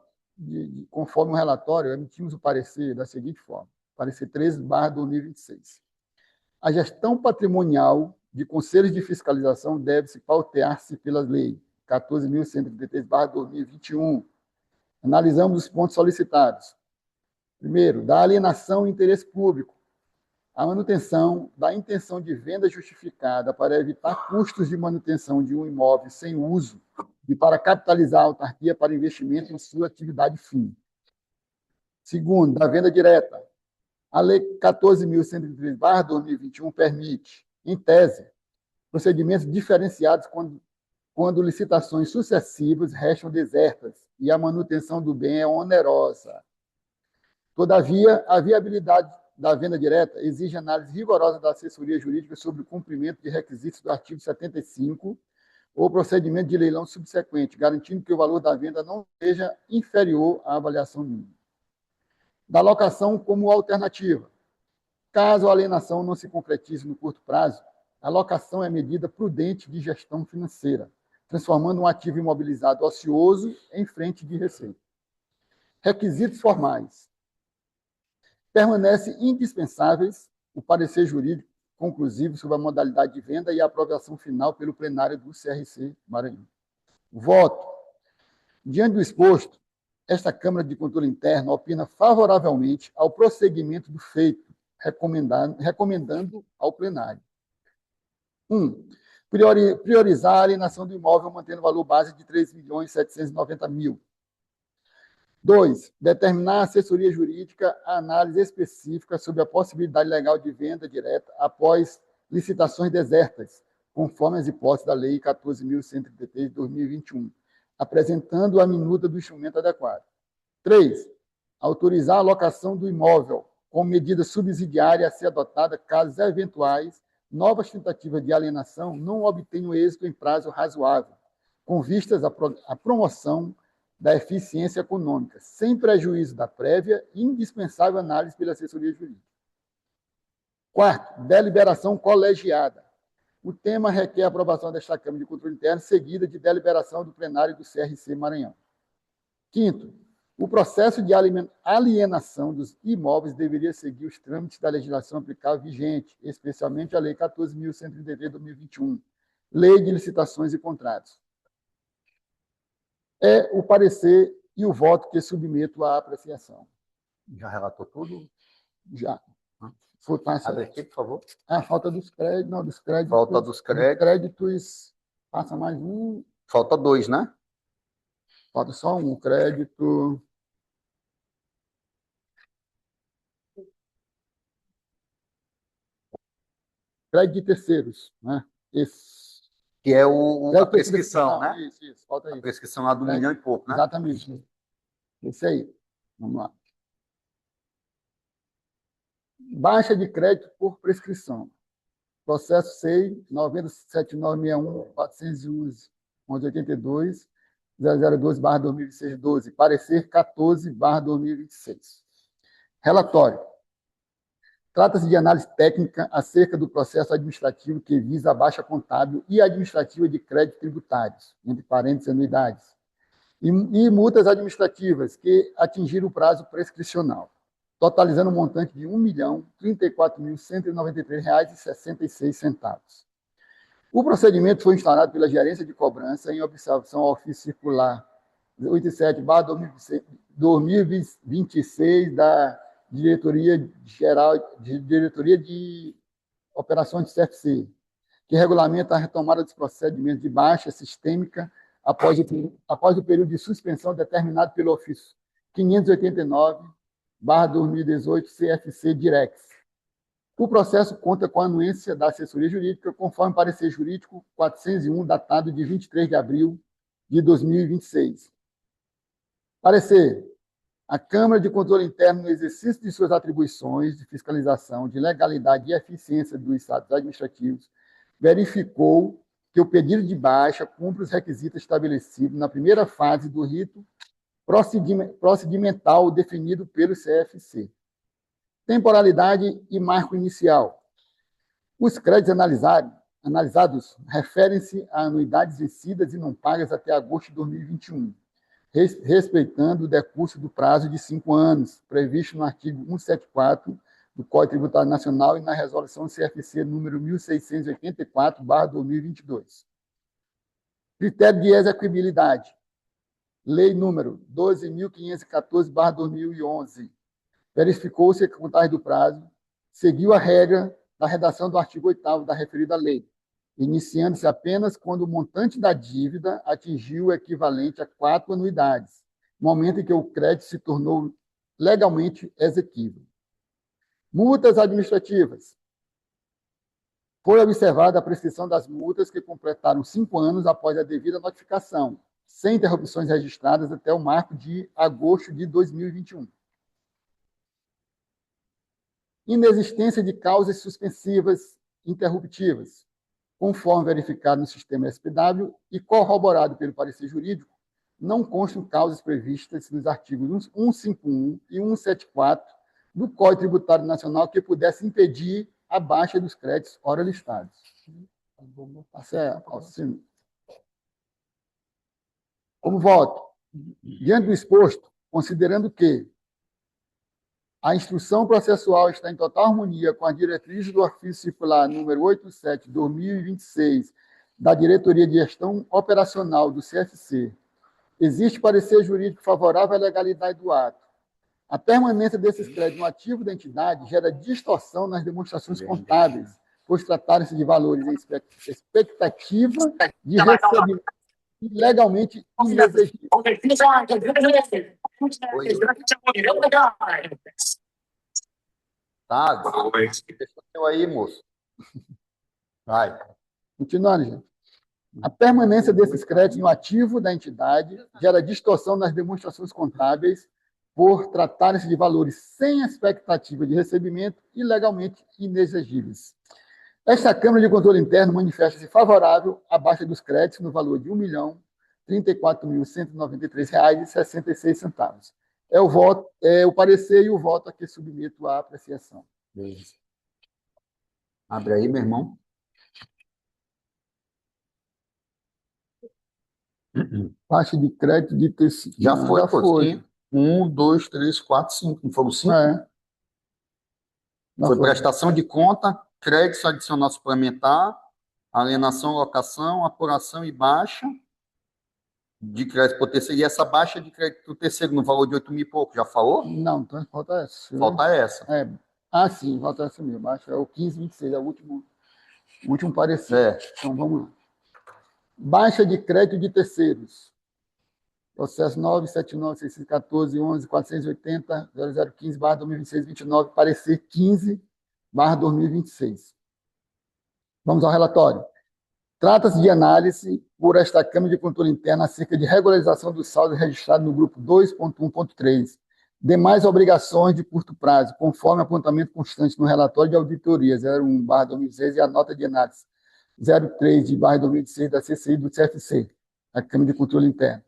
conforme o relatório, emitimos o parecer da seguinte forma: parecer 13/2026. A gestão patrimonial de conselhos de fiscalização deve-se pautear-se pela lei 14.133/2021. Analisamos os pontos solicitados. Primeiro, da alienação e interesse público. A manutenção da intenção de venda justificada para evitar custos de manutenção de um imóvel sem uso e para capitalizar a autarquia para investimento em sua atividade fim. Segundo, da venda direta. A Lei 14.133/2021 permite, em tese, procedimentos diferenciados quando licitações sucessivas restam desertas e a manutenção do bem é onerosa. Todavia, a viabilidade da venda direta exige análise rigorosa da assessoria jurídica sobre o cumprimento de requisitos do artigo 75 ou procedimento de leilão subsequente, garantindo que o valor da venda não seja inferior à avaliação mínima. Da locação como alternativa. Caso a alienação não se concretize no curto prazo, a locação é medida prudente de gestão financeira, transformando um ativo imobilizado ocioso em frente de receita. Requisitos formais. Permanece indispensáveis o parecer jurídico conclusivo sobre a modalidade de venda e a aprovação final pelo plenário do CRC Maranhão. Voto. Diante do exposto, esta Câmara de Controle Interno opina favoravelmente ao prosseguimento do feito, recomendando ao plenário. 1. Priorizar a alienação do imóvel mantendo o valor base de R$3.790.000. 2. Determinar a assessoria jurídica a análise específica sobre a possibilidade legal de venda direta após licitações desertas, conforme as hipóteses da Lei 14.133 de 2021, apresentando a minuta do instrumento adequado. 3. Autorizar a alocação do imóvel como medida subsidiária a ser adotada caso eventuais novas tentativas de alienação não obtenham êxito em prazo razoável, com vistas à promoção da eficiência econômica, sem prejuízo da prévia e indispensável análise pela assessoria jurídica. 4. Deliberação colegiada. O tema requer a aprovação desta Câmara de Controle Interno, seguida de deliberação do plenário do CRC Maranhão. 5º, o processo de alienação dos imóveis deveria seguir os trâmites da legislação aplicável vigente, especialmente a Lei 14.133 de 2021, Lei de Licitações e Contratos. É o parecer e o voto que submeto à apreciação. Já relatou tudo? Já. Passa. Abre aqui, por favor. A falta dos créditos, não, dos créditos. Falta dos créditos. Dos créditos, passa mais um. Falta 2, né? Falta só um crédito. Crédito de terceiros, né? Esse. Que é a prescrição, né? Isso, falta a isso. prescrição lá do 1 milhão e pouco, né? Exatamente. Esse aí. Vamos lá. Baixa de crédito por prescrição. Processo SEI 97961-411-1182-002/2006-12. Parecer 14/2026. Relatório. Trata-se de análise técnica acerca do processo administrativo que visa a baixa contábil e administrativa de créditos tributários, entre parênteses, anuidades, e multas administrativas que atingiram o prazo prescricional, totalizando um montante de R$ 1.034.193,66. O procedimento foi instaurado pela Gerência de Cobrança em observação ao ofício circular 87/2026 da Diretoria de Operações de CFC, que regulamenta a retomada dos procedimentos de baixa sistêmica após o período de suspensão determinado pelo ofício 589/2018 CFC Direx. O processo conta com a anuência da assessoria jurídica, conforme parecer jurídico 401, datado de 23 de abril de 2026. Parecer. A Câmara de Controle Interno, no exercício de suas atribuições de fiscalização, de legalidade e eficiência dos atos administrativos, verificou que o pedido de baixa cumpre os requisitos estabelecidos na primeira fase do rito procedimental definido pelo CFC. Temporalidade e marco inicial. Os créditos analisados referem-se a anuidades vencidas e não pagas até agosto de 2021. Respeitando o decurso do prazo de 5 anos, previsto no artigo 174 do Código Tributário Nacional e na resolução CFC número 1684/2022. Critério de execuibilidade. Lei número 12.514/2011. Verificou-se que a contagem do prazo seguiu a regra da redação do artigo 8º da referida lei, iniciando-se apenas quando o montante da dívida atingiu o equivalente a 4 anuidades, momento em que o crédito se tornou legalmente exequível. Multas administrativas. Foi observada a prescrição das multas que completaram 5 anos após a devida notificação, sem interrupções registradas até o marco de agosto de 2021. Inexistência de causas suspensivas interruptivas. Conforme verificado no sistema SPW e corroborado pelo parecer jurídico, não constam causas previstas nos artigos 151 e 174 do Código Tributário Nacional que pudessem impedir a baixa dos créditos ora listados. Como voto, diante do exposto, considerando que a instrução processual está em total harmonia com as diretrizes do ofício circular número 87/2026 da Diretoria de Gestão Operacional do CFC. Existe parecer jurídico favorável à legalidade do ato. A permanência desses créditos no ativo da entidade gera distorção nas demonstrações contábeis, pois tratarem-se de valores em expectativa de recebimento legalmente inexequível. Tá, deixa aí, moço. Vai. Continuando, gente. A permanência desses créditos no ativo da entidade gera distorção nas demonstrações contábeis, por tratarem-se de valores sem expectativa de recebimento e legalmente inexigíveis. Esta Câmara de Controle Interno manifesta-se favorável à baixa dos créditos no valor de R$ 1.034.193,66. É o parecer e o voto a que submeto à apreciação. Beleza. Abre aí, meu irmão. Baixa de crédito de tecido. Já Não, foi, já pô. foi. Tem 1, 2, 3, 4, 5. Não foram 5? É. Já Foi foi. prestação de conta, crédito adicional suplementar, alienação, locação, apuração e baixa de crédito por terceiro. E essa baixa de crédito por terceiro no valor de 8 mil e pouco, já falou? Não, então falta essa. Falta essa. É. Ah, sim, falta essa mesmo. Baixa é o 1526, é o último parecer. Então vamos lá. Baixa de crédito de terceiros. Processo 979-614-11-480-0015/2026-29, parecer 15/2026. Vamos ao relatório. Trata-se de análise por esta Câmara de Controle Interno acerca de regularização do saldo registrado no grupo 2.1.3, demais obrigações de curto prazo, conforme apontamento constante no relatório de auditoria 01/2006 e a nota de análise 03/2006 da CCI do CFC, a Câmara de Controle Interno.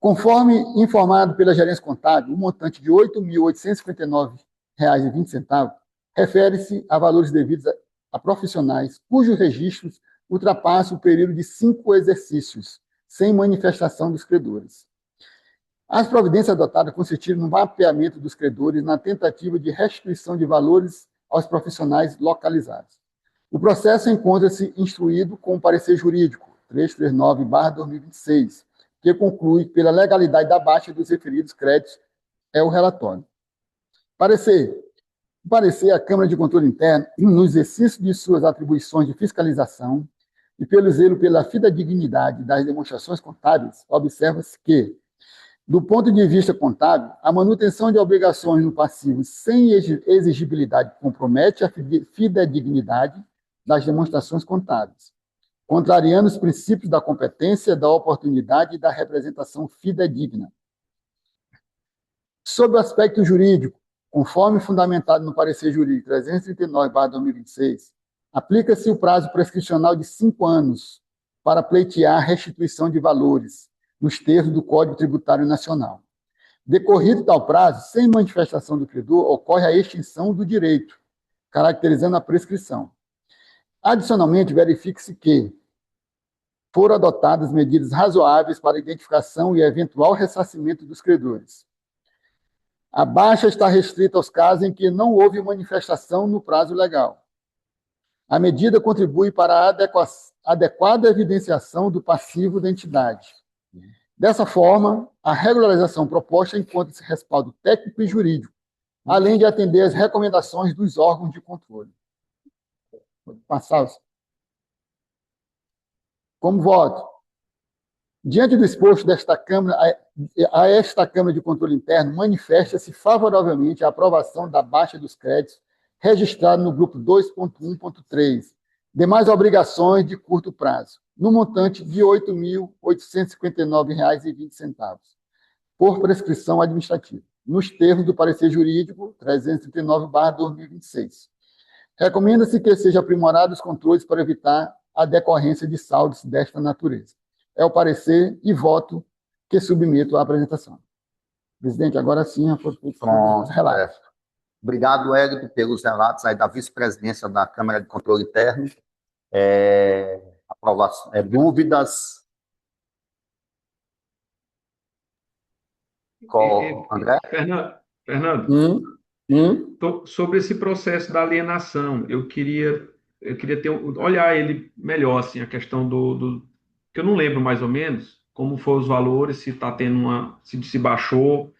Conforme informado pela gerência contábil, o montante de R$ 8.859,20 refere-se a valores devidos a profissionais cujos registros ultrapassam o período de 5 exercícios, sem manifestação dos credores. As providências adotadas consistiram no mapeamento dos credores na tentativa de restituição de valores aos profissionais localizados. O processo encontra-se instruído com o parecer jurídico 339/2026, que conclui pela legalidade da baixa dos referidos créditos, é o relatório. Parecer. A Câmara de Controle Interno, no exercício de suas atribuições de fiscalização e pelo zelo pela fidedignidade das demonstrações contábeis, observa-se que, do ponto de vista contábil, a manutenção de obrigações no passivo sem exigibilidade compromete a fidedignidade das demonstrações contábeis, contrariando os princípios da competência, da oportunidade e da representação fidedigna. Sob o aspecto jurídico, conforme fundamentado no parecer jurídico 339/2026, aplica-se o prazo prescricional de 5 anos para pleitear a restituição de valores, nos termos do Código Tributário Nacional. Decorrido tal prazo, sem manifestação do credor, ocorre a extinção do direito, caracterizando a prescrição. Adicionalmente, verifique-se que foram adotadas medidas razoáveis para a identificação e eventual ressarcimento dos credores. A baixa está restrita aos casos em que não houve manifestação no prazo legal. A medida contribui para a adequada evidenciação do passivo da entidade. Dessa forma, a regularização proposta encontra-se respaldo técnico e jurídico, além de atender às recomendações dos órgãos de controle. Vou passar. Como voto? Diante do exposto desta Câmara, esta Câmara de Controle Interno manifesta-se favoravelmente à aprovação da baixa dos créditos registrado no grupo 2.1.3, demais obrigações de curto prazo, no montante de R$ 8.859,20, por prescrição administrativa, nos termos do parecer jurídico 339/2026. Recomenda-se que sejam aprimorados os controles para evitar a decorrência de saldos desta natureza. É o parecer e voto que submeto à apresentação. Presidente, agora sim, Pronto, relato. Obrigado, Hélio, pelos relatos aí da vice-presidência da Câmara de Controle Interno. Dúvidas? André? Fernando, sobre esse processo da alienação, eu queria olhar ele melhor, assim, a questão que eu não lembro mais ou menos como foram os valores, se está tendo se baixou,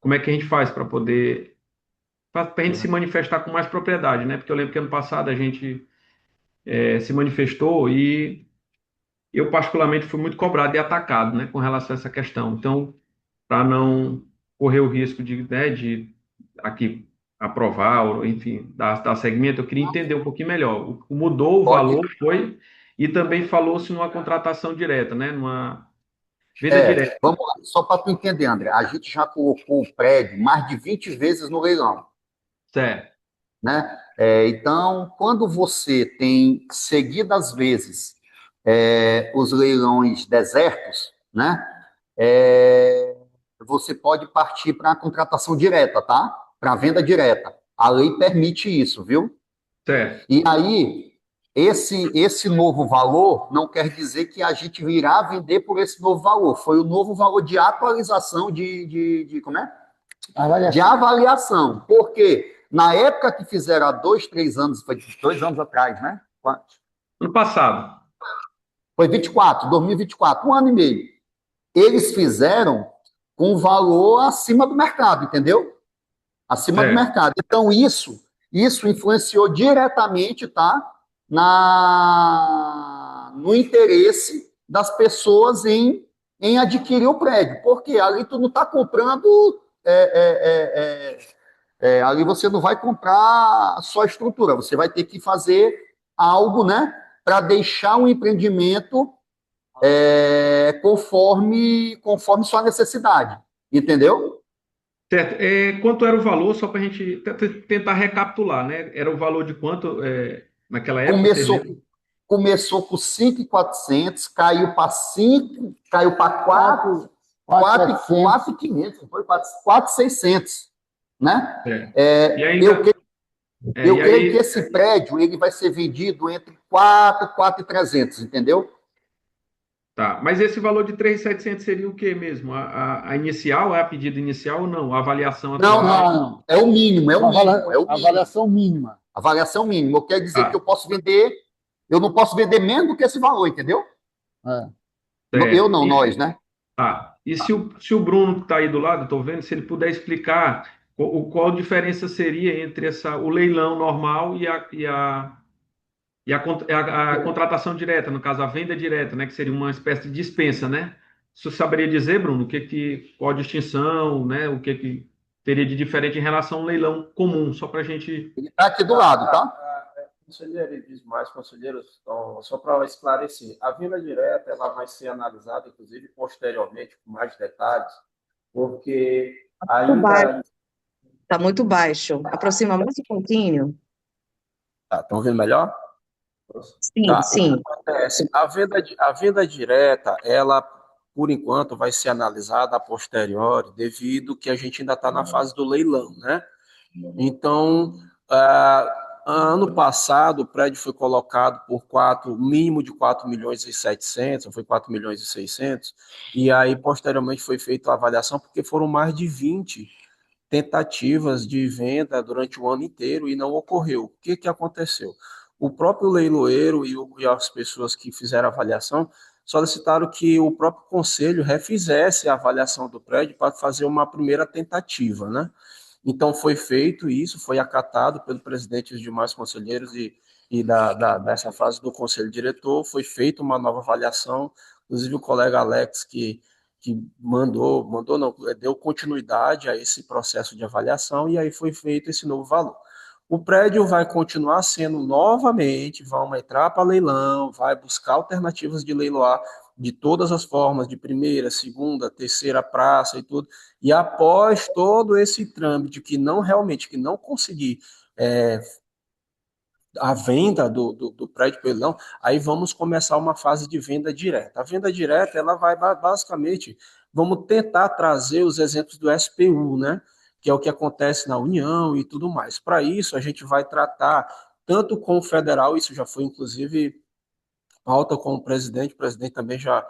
como é que a gente faz para poder, para a gente se manifestar com mais propriedade, né? Porque eu lembro que ano passado a gente se manifestou e eu particularmente fui muito cobrado e atacado, né, com relação a essa questão. Então, para não correr o risco de aqui aprovar, ou, enfim, dar segmento, eu queria entender um pouquinho melhor. Mudou o valor, foi, e também falou-se numa contratação direta, né? Venda direta, Vamos lá, só para tu entender, André, a gente já colocou o prédio mais de 20 vezes no leilão, certo. né? Então, quando você tem seguidas vezes os leilões desertos, né? É, você pode partir para a contratação direta, tá? Para a venda direta. A lei permite isso, viu? Certo. E aí, esse novo valor não quer dizer que a gente virá vender por esse novo valor. Foi o novo valor de atualização como é? De Avaliação. avaliação. Porque na época que fizeram há 2, 3 anos, foi 2 anos atrás, né? Ano passado. Foi 2024, 1 ano e meio. Eles fizeram com valor acima do mercado, entendeu? Acima do Certo. mercado. Então, isso influenciou diretamente, tá? No interesse das pessoas em adquirir o prédio. Porque ali tu não está comprando. Ali você não vai comprar só a estrutura, você vai ter que fazer algo, né? Para deixar o empreendimento conforme sua necessidade. Entendeu? Certo. Quanto era o valor, só para a gente tentar recapitular, né? Era o valor de quanto naquela época, você Começou, lembra? começou com 5.400, caiu para 5, caiu para 4, 4.700. 4.500, foi 4.600, né? Certo. E É, eu, ainda, cre- eu e creio que aí, esse prédio ele vai ser vendido entre 4 e 4.300, entendeu? tá. Mas esse valor de 3.700 seria o quê mesmo? A inicial, é a pedida inicial ou não? A avaliação Não, atual? Não. é o mínimo, é o mínimo, é o mínimo. Avaliação mínima. Avaliação mínima. Quer dizer que Tá, eu não posso vender menos do que esse valor, entendeu? É. Eu certo. não, nós, né? Tá. E se o Bruno que está aí do lado, estou vendo, se ele puder explicar qual a diferença seria entre o leilão normal e a contratação direta, no caso, a venda direta, né, que seria uma espécie de dispensa, né? Você saberia dizer, Bruno, qual a distinção, né? O que teria de diferente em relação ao leilão comum, só para a gente. Ele está aqui do lado, tá? Conselheiro, e diz mais, conselheiros, então, só para esclarecer, a venda direta ela vai ser analisada, inclusive, posteriormente, com mais detalhes, porque Muito baixo, ainda. tá muito baixo. Aproxima mais um pouquinho. Tá, estão vendo melhor? Sim, Tá, o que sim. acontece? A venda direta, ela, por enquanto, vai ser analisada a posteriori, devido que a gente ainda está na fase do leilão, né? Então, ano passado, o prédio foi colocado por mínimo de 4.700.000, ou foi 4.600.000, e aí, posteriormente, foi feita a avaliação, porque foram mais de 20 tentativas de venda durante o ano inteiro e não ocorreu. O que aconteceu? O próprio leiloeiro e as pessoas que fizeram a avaliação solicitaram que o próprio conselho refizesse a avaliação do prédio para fazer uma primeira tentativa, né? Então foi feito isso, foi acatado pelo presidente e os demais conselheiros dessa fase do conselho diretor, foi feita uma nova avaliação, inclusive o colega Alex que não, deu continuidade a esse processo de avaliação e aí foi feito esse novo valor. O prédio vai continuar sendo novamente, vamos entrar para leilão, vai buscar alternativas de leiloar de todas as formas, de primeira, segunda, terceira praça e tudo. E após todo esse trâmite que não conseguir a venda do prédio pelo leilão, aí vamos começar uma fase de venda direta. A venda direta, ela vai basicamente, vamos tentar trazer os exemplos do SPU, né? Que é o que acontece na União e tudo mais. Para isso, a gente vai tratar tanto com o federal, isso já foi inclusive pauta com o presidente também já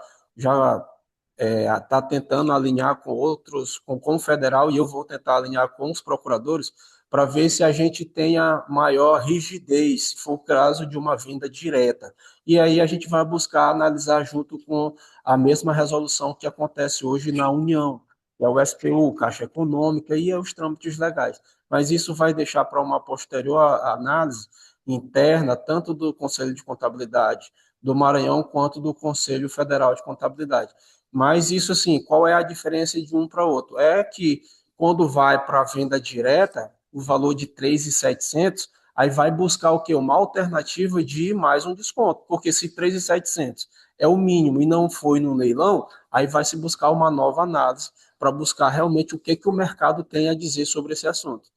está tentando alinhar com outros, com o federal, e eu vou tentar alinhar com os procuradores para ver se a gente tenha maior rigidez, se for o caso de uma venda direta. E aí a gente vai buscar analisar junto com a mesma resolução que acontece hoje na União, que é o SPU, Caixa Econômica e os trâmites legais. Mas isso vai deixar para uma posterior análise interna, tanto do Conselho de Contabilidade do Maranhão quanto do Conselho Federal de Contabilidade. Mas isso, assim, qual é a diferença de um para outro? É que quando vai para a venda direta, o valor de 3.700, aí vai buscar o quê? Uma alternativa de mais um desconto, porque se 3.700 é o mínimo e não foi no leilão, aí vai se buscar uma nova análise para buscar realmente o que o mercado tem a dizer sobre esse assunto.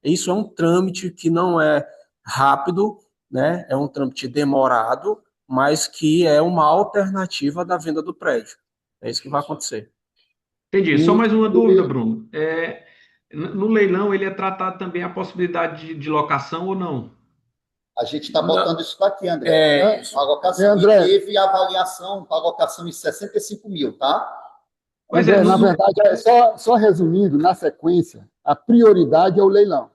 Isso é um trâmite que não é rápido, né? É um trâmite demorado, mas que é uma alternativa da venda do prédio. É isso que vai acontecer. Entendi. Só E, mais uma dúvida, e Bruno. No leilão, ele é tratado também a possibilidade de locação ou não? A gente está Não, botando isso aqui, André. é, A locação, e André, teve avaliação para locação em 65 mil, tá? Pois é, André, na verdade, só resumindo, na sequência, a prioridade é o leilão.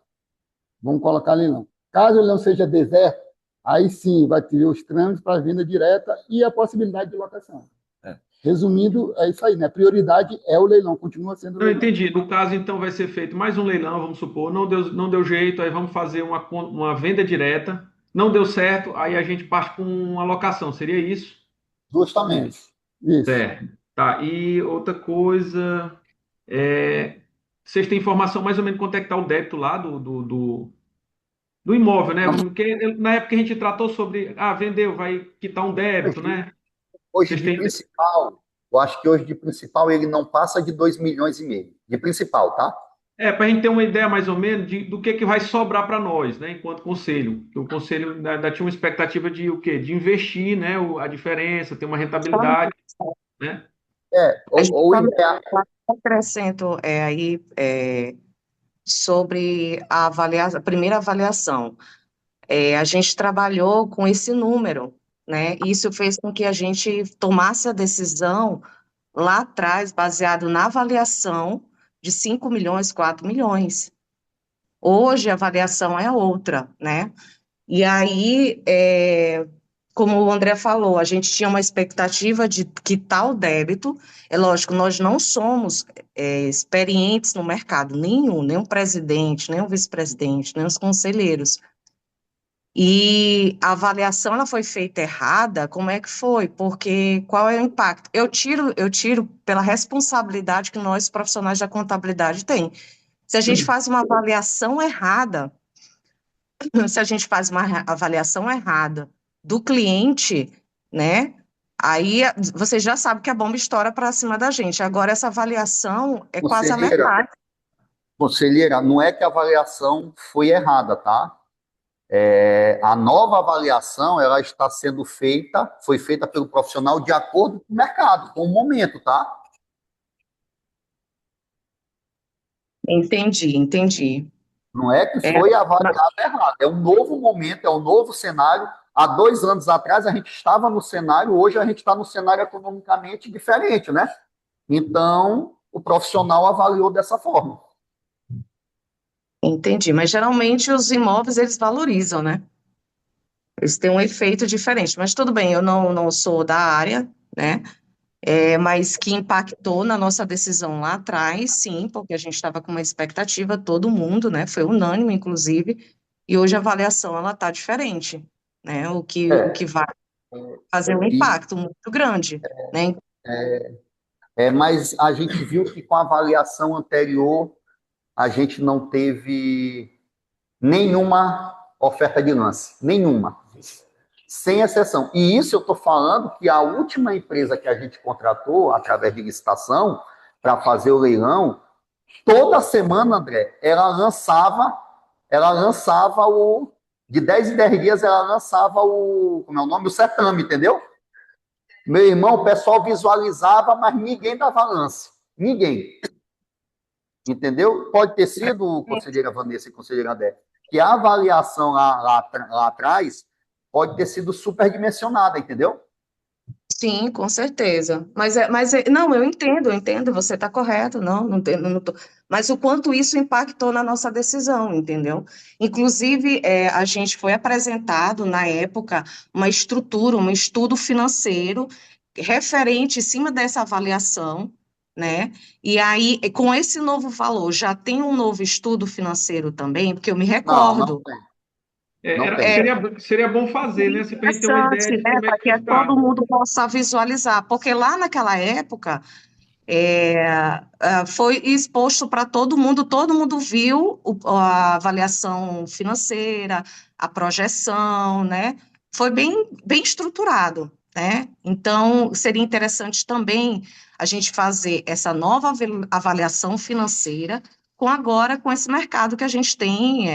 Vamos colocar leilão. Caso ele não seja deserto, aí sim vai ter os trâmites para venda direta e a possibilidade de locação. É. Resumindo, é isso aí, né? Prioridade é o leilão, continua sendo o não leilão. entendi. No caso, então, vai ser feito mais um leilão, vamos supor, não deu jeito, aí vamos fazer uma venda direta, não deu certo, aí a gente parte com uma locação, seria isso? Justamente. Isso. Certo. Tá, e outra coisa, vocês têm informação mais ou menos quanto é que está o débito lá do imóvel, né? Porque na época a gente tratou sobre, vendeu, vai quitar um débito, né? Hoje Vocês de têm. principal, eu acho que hoje de principal ele não passa de 2,5 milhões. De principal, tá? Para a gente ter uma ideia mais ou menos do que vai sobrar para nós, né, enquanto conselho. Que o conselho ainda tinha uma expectativa de o quê? De investir, né, a diferença, ter uma rentabilidade, né? A gente Ou ideal. acrescento aí sobre a primeira avaliação. A gente trabalhou com esse número, né? Isso fez com que a gente tomasse a decisão lá atrás, baseado na avaliação de 5 milhões, 4 milhões. Hoje a avaliação é outra, né? E aí, como o André falou, a gente tinha uma expectativa de quitar o débito. É lógico, nós não somos experientes no mercado, nem o presidente, nem o vice-presidente, nem os conselheiros. E a avaliação ela foi feita errada, como é que foi? Porque qual é o impacto? Eu tiro pela responsabilidade que nós, profissionais da contabilidade, tem. Se a gente faz uma avaliação errada, se a gente faz uma avaliação errada do cliente, né? Aí você já sabe que a bomba estoura para cima da gente. Agora, essa avaliação é quase a Conselheira, metade. conselheira, não é que a avaliação foi errada, tá? A nova avaliação, ela está sendo feita, foi feita pelo profissional de acordo com o mercado, com o momento, tá? Entendi. Não é que É, foi avaliado errado, é um novo momento, é um novo cenário. Há 2 anos atrás a gente estava no cenário, hoje a gente está no cenário economicamente diferente, né? Então, o profissional avaliou dessa forma. entendi. Mas geralmente os imóveis eles valorizam, né? Eles têm um efeito diferente. Mas tudo bem, eu não sou da área, né? Mas que impactou na nossa decisão lá atrás, sim, porque a gente estava com uma expectativa, todo mundo, né? Foi unânime, inclusive, e hoje a avaliação ela está diferente, né? O que vai fazer um E, impacto muito grande, né? mas a gente viu que com a avaliação anterior a gente não teve nenhuma oferta de lance, nenhuma, sem exceção. E isso eu estou falando que a última empresa que a gente contratou, através de licitação, para fazer o leilão, toda semana, André, ela lançava de 10 em 10 dias, ela lançava como é o nome? O certame, entendeu? Meu irmão, o pessoal visualizava, mas ninguém dava lance. Ninguém. Entendeu? Pode ter sido, conselheira Vanessa e conselheira André, que a avaliação lá atrás pode ter sido superdimensionada, entendeu? Sim, com certeza. Não, eu entendo, você está correto, não tô, mas o quanto isso impactou na nossa decisão, entendeu? Inclusive, a gente foi apresentado, na época, uma estrutura, um estudo financeiro referente em cima dessa avaliação, né? E aí, com esse novo valor, já tem um novo estudo financeiro também, porque eu me Não recordo. tem. Não tem. Seria bom fazer, né? Assim, para a gente ter uma ideia Interessante, de né, como é para que que está. todo mundo possa visualizar, porque lá naquela época foi exposto para todo mundo viu a avaliação financeira, a projeção, né? Foi bem estruturado. né? Então, seria interessante também a gente fazer essa nova avaliação financeira com esse mercado que a gente tem,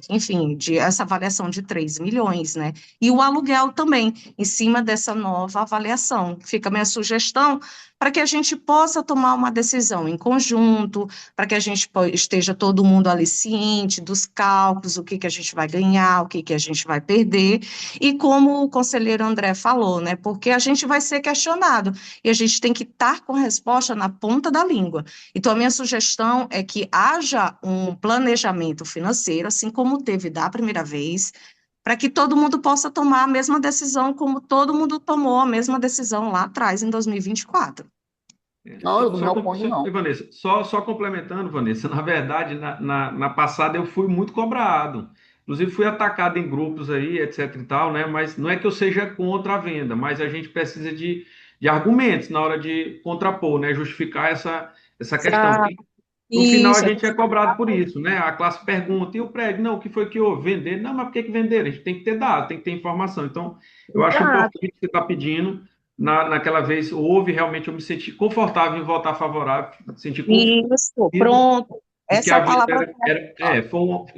enfim, essa avaliação de 3 milhões, né? E o aluguel também, em cima dessa nova avaliação. Fica a minha sugestão para que a gente possa tomar uma decisão em conjunto, para que a gente esteja todo mundo ali ciente dos cálculos, o que que a gente vai ganhar, o que que a gente vai perder, e como o conselheiro André falou, né? Porque a gente vai ser questionado e a gente tem que estar com a resposta na ponta da língua. Então, a minha sugestão é que haja um planejamento financeiro, assim como teve da primeira vez, para que todo mundo possa tomar a mesma decisão, como todo mundo tomou a mesma decisão lá atrás, em 2024. Não, eu não me oponho, não. Vanessa, só complementando, Vanessa, na verdade, na passada eu fui muito cobrado. Inclusive, fui atacado em grupos aí, etc e tal, né? Mas não é que eu seja contra a venda, mas a gente precisa de argumentos na hora de contrapor, né? Justificar essa questão. Exato. No final, a Isso, gente é cobrado por isso, né? A classe pergunta, e o prédio? Não, o que foi que houve? Vender? Não, mas por que que venderam? A gente tem que ter dado, tem que ter informação. Então, eu acho exato. importante o que você está pedindo. Naquela vez, houve realmente, eu me senti confortável em votar favorável, me senti confortável, Isso, pronto. porque Essa é a palavra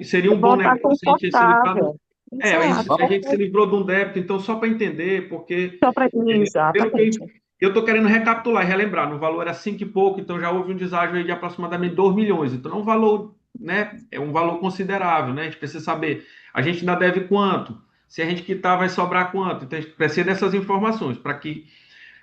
seria um bom votar negócio se a gente se livrar confortável. Exato. a gente se livrou de um débito, então, só para entender, porque Só para pelo que exatamente. eu estou querendo recapitular e relembrar, no valor era 5 e pouco, então já houve um deságio aí de aproximadamente 2 milhões. Então, é um valor, né? É um valor considerável, né? A gente precisa saber, a gente ainda deve quanto? Se a gente quitar, vai sobrar quanto? Então, a gente precisa dessas informações, para que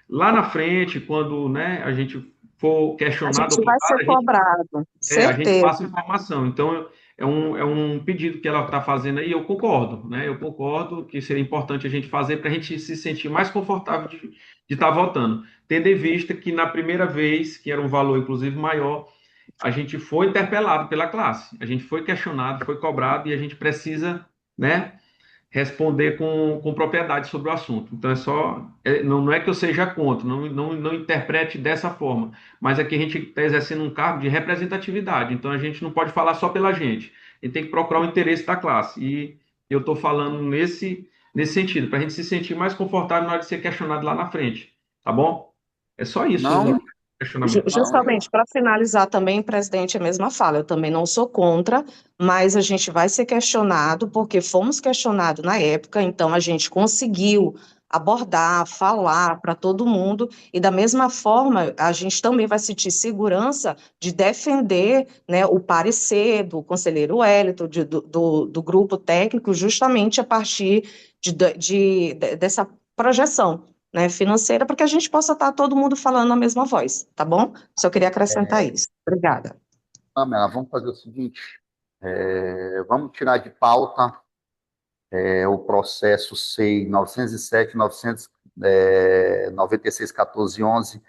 lá na frente, quando, né, a gente for A questionado ou gente vai cobrado, ser cobrado, a gente certeza. passa informação. Então, é um pedido que ela está fazendo aí, eu concordo, né? Eu concordo que seria importante a gente fazer para a gente se sentir mais confortável de estar votando, tendo em vista que na primeira vez, que era um valor inclusive maior, a gente foi interpelado pela classe, a gente foi questionado, foi cobrado e a gente precisa, né, responder com propriedade sobre o assunto. Então não é que eu seja contra, não interprete dessa forma, mas é que a gente está exercendo um cargo de representatividade, então a gente não pode falar só pela gente, a gente tem que procurar o interesse da classe, e eu estou falando nesse sentido, para a gente se sentir mais confortável na hora de ser questionado lá na frente, tá bom? É só isso o Não, questionamento. não, Justamente para finalizar também, presidente, a mesma fala. Eu também não sou contra, mas a gente vai ser questionado, porque fomos questionados na época, então a gente conseguiu abordar, falar para todo mundo, e da mesma forma a gente também vai sentir segurança de defender, né, o parecer do conselheiro Wellington, do grupo técnico, justamente a partir dessa projeção, né, financeira, para que a gente possa estar todo mundo falando a mesma voz, tá bom? Só queria acrescentar isso. Obrigada. Pamela, vamos fazer o seguinte, vamos tirar de pauta o processo SEI 907, 996, 14, 11,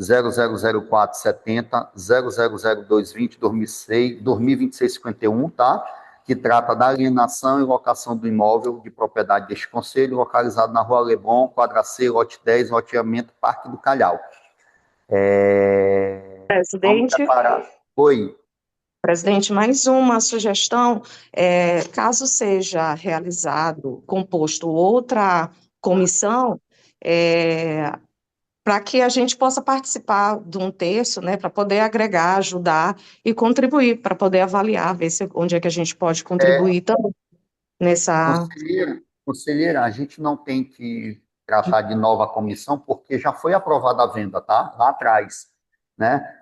0004, 70, 000220, 2006, 2026, 51, tá? Que trata da alienação e locação do imóvel de propriedade deste conselho, localizado na Rua Leblon, quadra C, lote 10, loteamento Parque do Calhau. Vamos Presidente, preparar. Oi. presidente, mais uma sugestão, caso seja realizado, composto outra comissão, para que a gente possa participar de um terço, né, para poder agregar, ajudar e contribuir, para poder avaliar, ver onde é que a gente pode contribuir também nessa. Conselheira, a gente não tem que tratar de nova comissão, porque já foi aprovada a venda, tá? Lá atrás, né?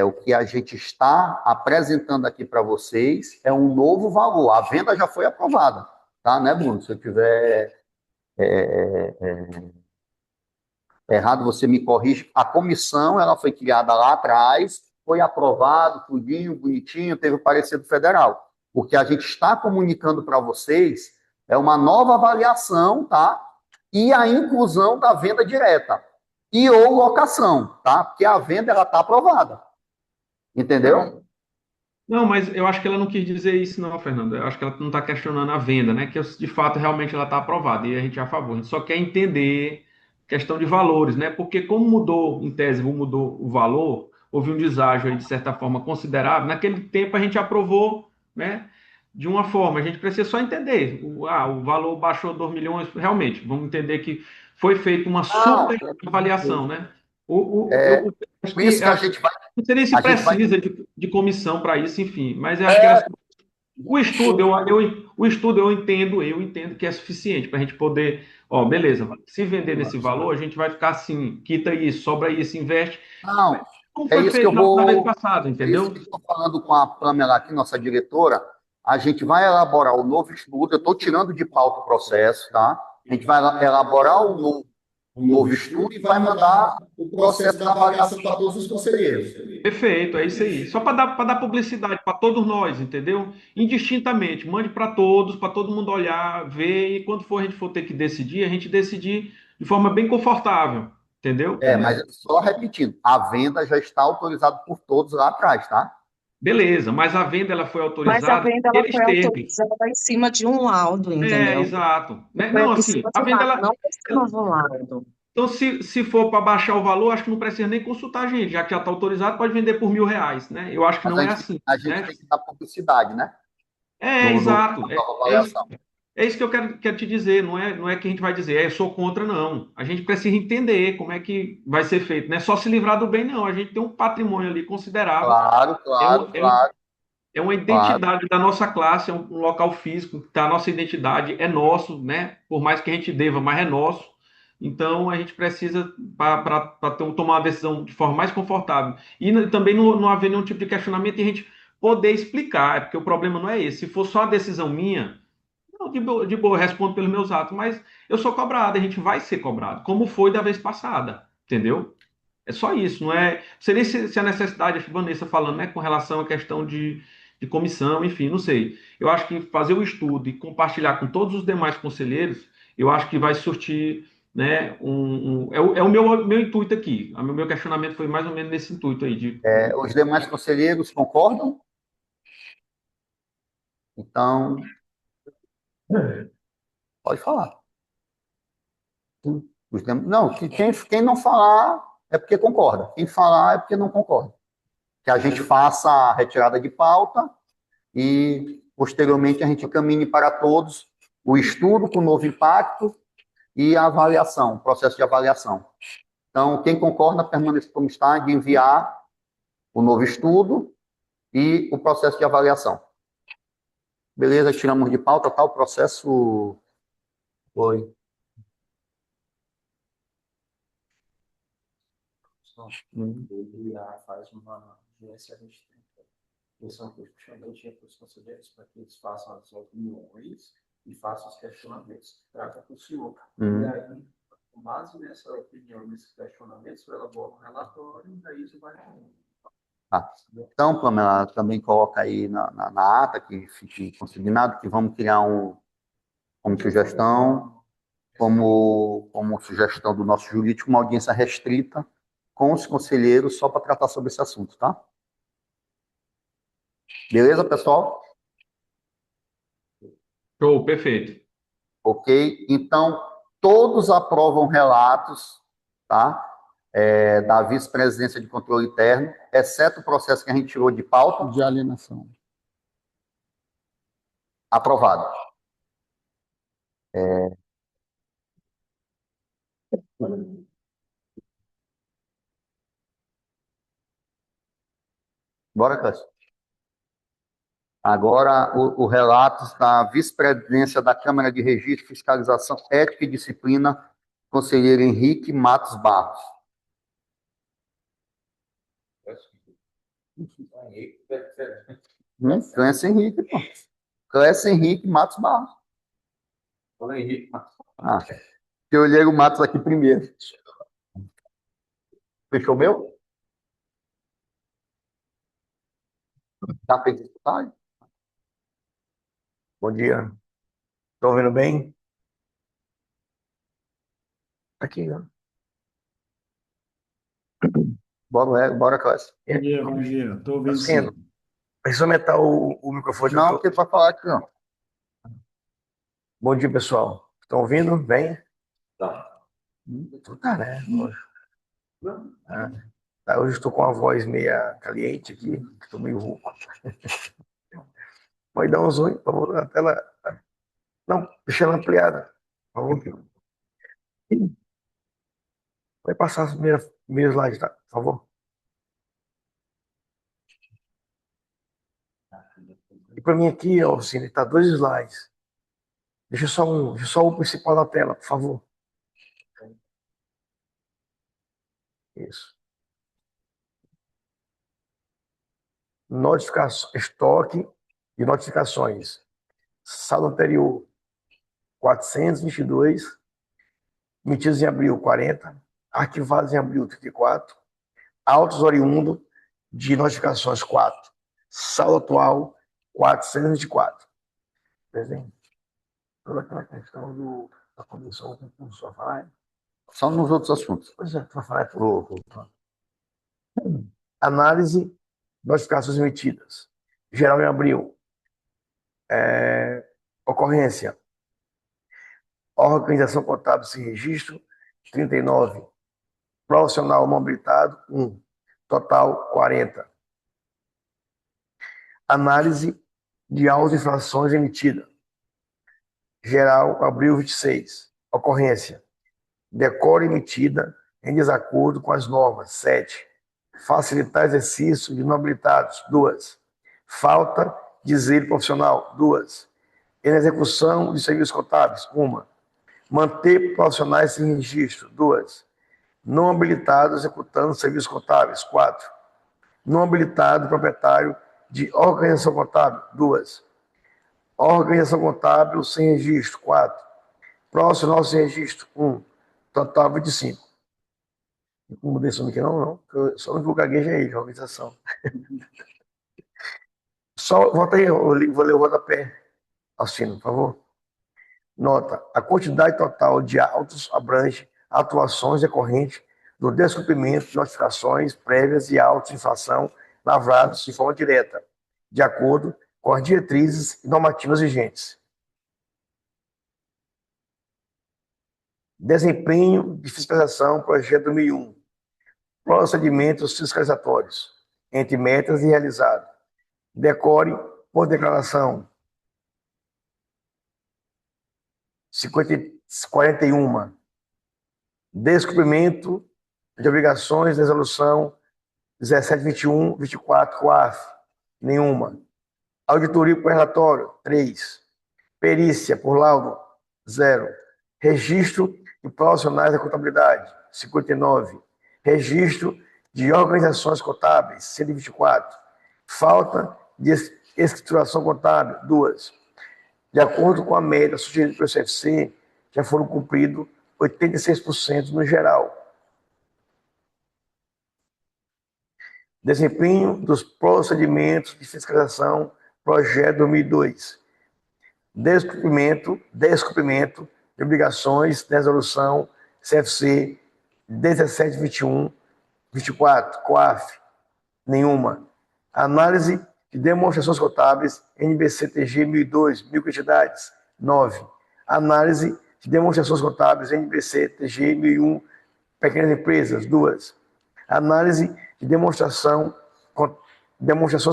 O que a gente está apresentando aqui para vocês é um novo valor. A venda já foi aprovada, tá? Né, Bruno? Se eu tiver errado, você me corrige. A comissão, ela foi criada lá atrás, foi aprovado, tudinho, bonitinho, teve o parecer do federal. O que a gente está comunicando para vocês é uma nova avaliação, tá? E a inclusão da venda direta e ou locação, tá? Porque a venda, ela está aprovada. Entendeu? Não, mas eu acho que ela não quis dizer isso, não, Fernando. Eu acho que ela não está questionando a venda, né? Que de fato realmente ela está aprovada e a gente é a favor. A gente só quer entender questão de valores, né? Porque como mudou, em tese, mudou o valor, houve um deságio aí, de certa forma considerável. Naquele tempo a gente aprovou, né? de uma forma, a gente precisa só entender. O valor baixou 2 milhões, realmente, vamos entender que foi feita uma Não, super avaliação, né? é, Eu acho por isso que a acho que gente vai, não sei nem se a gente vai, precisa de comissão para isso, enfim, mas eu acho que é, o estudo eu entendo que é suficiente para a gente poder, ó, beleza, se vender nesse valor, a gente vai ficar assim, quita isso, sobra isso, investe, não, como é foi isso que eu feito na vez vou, passada, é isso que entendeu? eu estou falando com a Pamela aqui, nossa diretora. A gente vai elaborar o novo estudo, eu estou tirando de pauta o processo, tá? A gente vai elaborar o novo estudo e vai mandar o processo da avaliação para todos os conselheiros. Perfeito, é isso aí. Só para dar publicidade para todos nós, entendeu? Indistintamente, mande para todo mundo olhar, ver, e quando for a gente for ter que decidir, a gente decidir de forma bem confortável, entendeu? Mas só repetindo, a venda já está autorizada por todos lá atrás, tá? Beleza, mas a venda ela foi Mas a autorizada, venda ela eles foi teve. autorizada em cima de um laudo, entendeu? Exato. Né? Foi Não, em assim, cima a de um venda laudo, ela, não em cima de um laudo. então, se for para baixar o valor, acho que não precisa nem consultar a gente, já que já está autorizado, pode vender por R$ 1.000, né? Eu acho que Mas não é assim, a gente né? tem que dar publicidade, né? Exato. Na nova avaliação. É isso que eu quero te dizer. Não é que a gente vai dizer, eu sou contra, não. A gente precisa entender como é que vai ser feito. Não é só se livrar do bem, não. A gente tem um patrimônio ali considerável. Claro, É, claro, um- é, um- claro, é uma claro. identidade da nossa classe, é um local físico, tá? A nossa identidade é nosso, né? Por mais que a gente deva, mas é nosso. Então a gente precisa para tomar uma decisão de forma mais confortável. E também não haver nenhum tipo de questionamento e a gente poder explicar, porque o problema não é esse. Se for só a decisão minha, não, de boa, eu respondo pelos meus atos, mas eu sou cobrado, a gente vai ser cobrado, como foi da vez passada, entendeu? É só isso, não é. Não sei nem se a necessidade, acho que a Vanessa falando, né, com relação à questão de comissão, enfim, não sei. Eu acho que fazer o estudo e compartilhar com todos os demais conselheiros, eu acho que vai surtir, né, é o meu intuito aqui. O meu questionamento foi mais ou menos nesse intuito aí, de. Os demais conselheiros concordam? Então, pode falar. Não, quem não falar é porque concorda. Quem falar é porque não concorda. Que a gente faça a retirada de pauta e, posteriormente, a gente caminhe para todos o estudo com o novo impacto e a avaliação, o processo de avaliação. Então, quem concorda, permaneça como está, de enviar o novo estudo e o processo de avaliação. Beleza, tiramos de pauta, tá? O processo foi. Ele faz uma gerenciamento. São justamente para os conselheiros, para que eles façam as opiniões e façam os questionamentos. Trata para o senhor. E aí, com base nessa opinião, nesses questionamentos, eu elaboro um relatório e daí isso vai. Então, Pamela, também coloca aí na ata que fique consignado que vamos criar como sugestão do nosso jurídico, uma audiência restrita com os conselheiros só para tratar sobre esse assunto, tá? Beleza, pessoal? Show, perfeito. Ok? Então, todos aprovam relatos, tá? Da vice-presidência de controle interno, exceto o processo que a gente tirou de pauta. De alienação. Aprovado. Bora, Cássio. Agora, o relato da vice-presidência da Câmara de Registro, Fiscalização, Ética e Disciplina, conselheiro Henrique Matos Barros. Clécio Henrique, pô. Clécio Henrique Matos Barros. Fala, Henrique. Eu olhei o Matos aqui primeiro. Fechou meu? Já fez escutagem? Bom dia. Estão ouvindo bem? Aqui, ó. Bora, Clécio. Bom dia. Estou ouvindo Assim, sim. precisa aumentar o microfone. Não, porque ele vai falar aqui, não. Bom dia, pessoal. Estão ouvindo bem? Tá. Tá, né? Hoje estou com a voz meia caliente aqui, estou meio rouco. Pode dar um zoom, por favor, na tela. Não, deixa ela ampliada, por favor. Vai passar as primeiras slides, tá? Por favor. E para mim aqui, ó, Cine, tá 2 slides. Deixa só o principal da tela, por favor. Isso. Notificação, estoque de notificações. Saldo anterior, 422. Emitidos em abril, 40. Arquivados em abril, 34. Autos oriundo de notificações, 4. Saldo atual, 424. Desenho. Toda aquela questão da comissão do concurso, só falar. Só nos outros assuntos. Pois é, para falar por análise, notificações emitidas. Geral em abril. Ocorrência. Organização contábil sem registro, 39. Profissional não habilitado, 1. Total, 40. Análise de autos e infrações emitida. Geral, abril 26. Ocorrência. Decora emitida em desacordo com as normas, 7. Facilitar exercício de não habilitados, 2. Falta de zelo profissional, 2. Execução de serviços contábeis, 1. Manter profissionais sem registro, 2. Não habilitado executando serviços contábeis, 4. Não habilitado proprietário de organização contábil, 2. Organização contábil sem registro, 4. Profissional sem registro, 1. Total, 25. Não mudei isso aqui não. Só o único gaguejo é ele, a organização. Só, volta aí, vou ler o rodapé. Alcino, por favor. Nota, a quantidade total de autos abrange atuações decorrentes do descumprimento de notificações prévias e autos de infração lavrados de forma direta, de acordo com as diretrizes e normativas vigentes. Desempenho de fiscalização, projeto 2001. Procedimentos fiscalizatórios, entre metas e realizado. Decore por declaração. 41. Descumprimento de obrigações, resolução 1721, 24, COAF, nenhuma. Auditoria por relatório, 3. Perícia por laudo, 0. Registro de profissionais da contabilidade, 59. Registro de organizações contábeis, 124. Falta de escrituração contábil, 2. De acordo com a meta sugerida pelo CFC, já foram cumpridos 86% no geral. Desempenho dos procedimentos de fiscalização, projeto 2002. Descumprimento de obrigações de resolução CFC 1721, 24, COAF, nenhuma. Análise de demonstrações contábeis, NBC-TG 1002, microentidades, 9. Análise de demonstrações contábeis, NBC-TG 1001, pequenas empresas, 2. Análise de demonstrações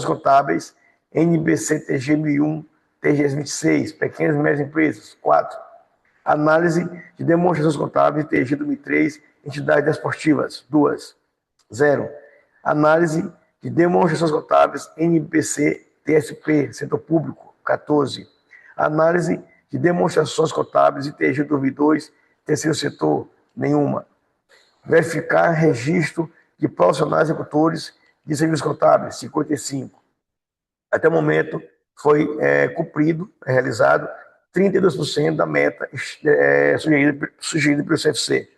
contábeis, NBC-TG 1001, TGS 26, pequenas e médias empresas, 4. Análise de demonstrações contábeis, TG 2003, entidades desportivas, 2. 0. Análise de demonstrações contábeis, NBC, TSP, setor público, 14. Análise de demonstrações contábeis, ITG 2002, terceiro setor, nenhuma. Verificar registro de profissionais executores de serviços contábeis, 55. Até o momento, foi cumprido, realizado 32% da meta sugerida pelo CFC.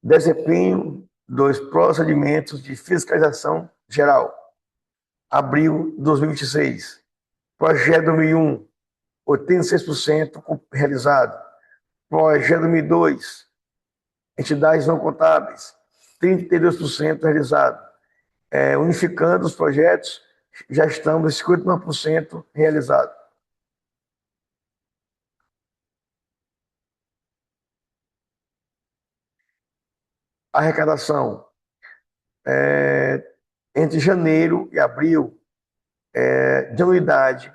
Desempenho dos procedimentos de fiscalização geral. Abril de 2026. Projeto 2001, 86% realizado. Projeto 2002, entidades não contábeis, 32% realizado. Unificando os projetos, já estamos 59% realizado. Arrecadação. Entre janeiro e abril, de anuidade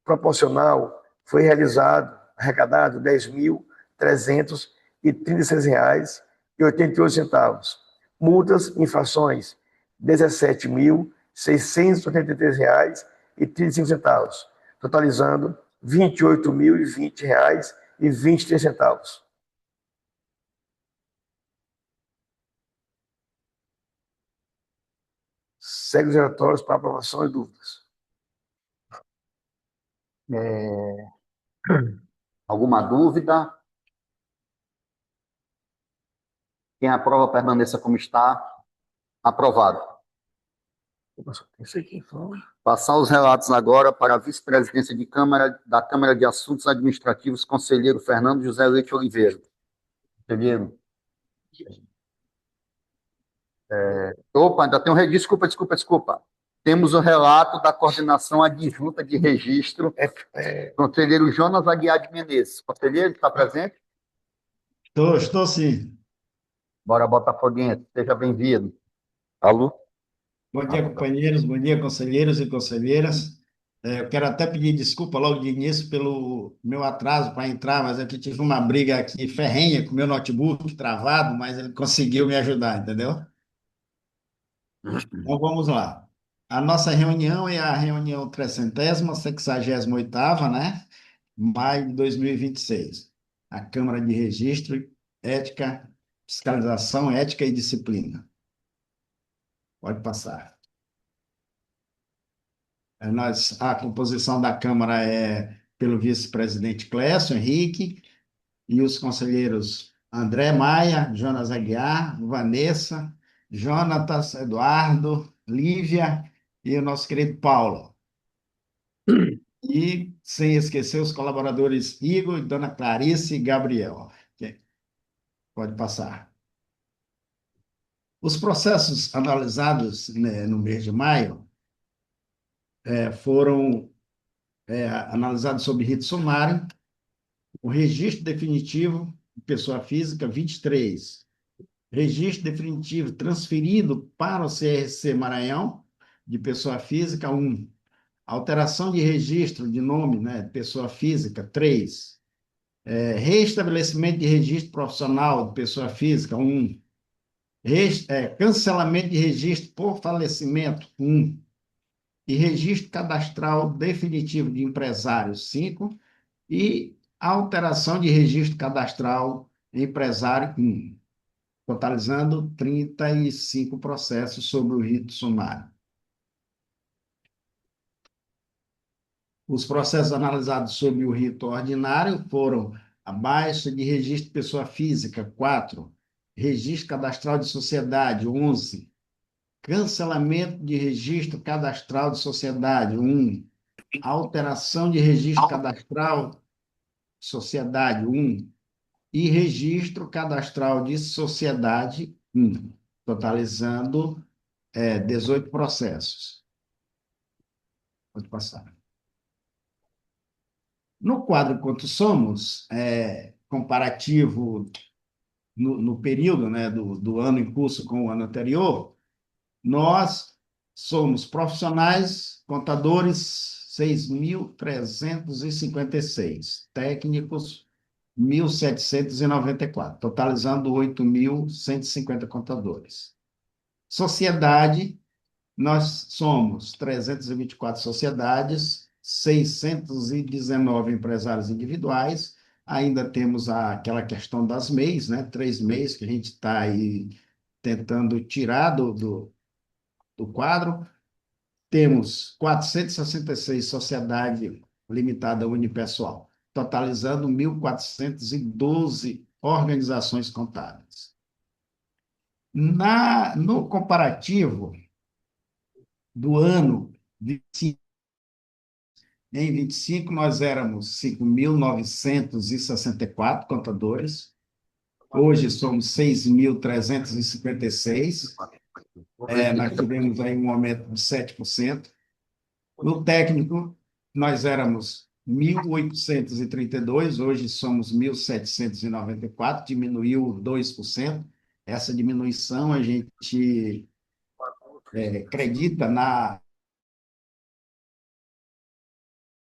proporcional, foi arrecadado R$ 10.336,88. Multas e infrações, R$ 17.683,35, totalizando R$ 28.020,23. Segue os relatórios para aprovação e dúvidas. Alguma dúvida? Quem aprova, permaneça como está. Aprovado. Passar os relatos agora para a vice-presidência da Câmara de Assuntos Administrativos, conselheiro Fernando José Leite Oliveira. Conselheiro. Opa, ainda tem desculpa. Temos o relato da coordenação adjunta de registro, conselheiro Jonas Aguiar de Menezes. Conselheiro, está presente? Estou sim. Bora, Botafoguense, seja bem-vindo. Alô? Bom dia, companheiros, bom dia, conselheiros e conselheiras. Eu quero até pedir desculpa logo de início pelo meu atraso para entrar, mas é que tive uma briga aqui ferrenha com o meu notebook travado, mas ele conseguiu me ajudar, entendeu? Então vamos lá. A nossa reunião é a reunião 368ª, né? Maio de 2026. A Câmara de Registro, Ética, Fiscalização, Ética e Disciplina. Pode passar. A composição da Câmara é pelo vice-presidente Clécio Henrique e os conselheiros André Maia, Jonas Aguiar, Vanessa, Jonatas, Eduardo, Lívia e o nosso querido Paulo. E, sem esquecer, os colaboradores Igor, Dona Clarice e Gabriel. Pode passar. Os processos analisados, né, no mês de maio foram analisados sob rito sumário, o registro definitivo de pessoa física, 23. Registro definitivo transferido para o CRC Maranhão, de pessoa física, 1. Alteração de registro de nome, né, de pessoa física, 3. Reestabelecimento de registro profissional de pessoa física, 1. Cancelamento de registro por falecimento, 1. E registro cadastral definitivo de empresário, 5. E alteração de registro cadastral empresário, 1. Totalizando 35 processos sobre o rito sumário. Os processos analisados sob o rito ordinário foram a baixa de registro de pessoa física, 4. Registro cadastral de sociedade, 11. Cancelamento de registro cadastral de sociedade, 1. Alteração de registro cadastral de sociedade, 1. E registro cadastral de sociedade, 1. Totalizando 18 processos. Pode passar. No quadro Quantos Somos, comparativo no período, né, do ano em curso com o ano anterior, nós somos profissionais, contadores, 6.356, técnicos, 1.794, totalizando 8.150 contadores. Sociedade, nós somos 324 sociedades, 619 empresários individuais, ainda temos aquela questão das MEIs, né? 3 MEIs que a gente está aí tentando tirar do quadro. Temos 466 sociedade limitada unipessoal, totalizando 1.412 organizações contábeis. No comparativo do ano 25, em 25, nós éramos 5.964 contadores, hoje somos 6.356, nós tivemos aí um aumento de 7%. No técnico, nós éramos 1.832, hoje somos 1.794, diminuiu 2%. Essa diminuição a gente acredita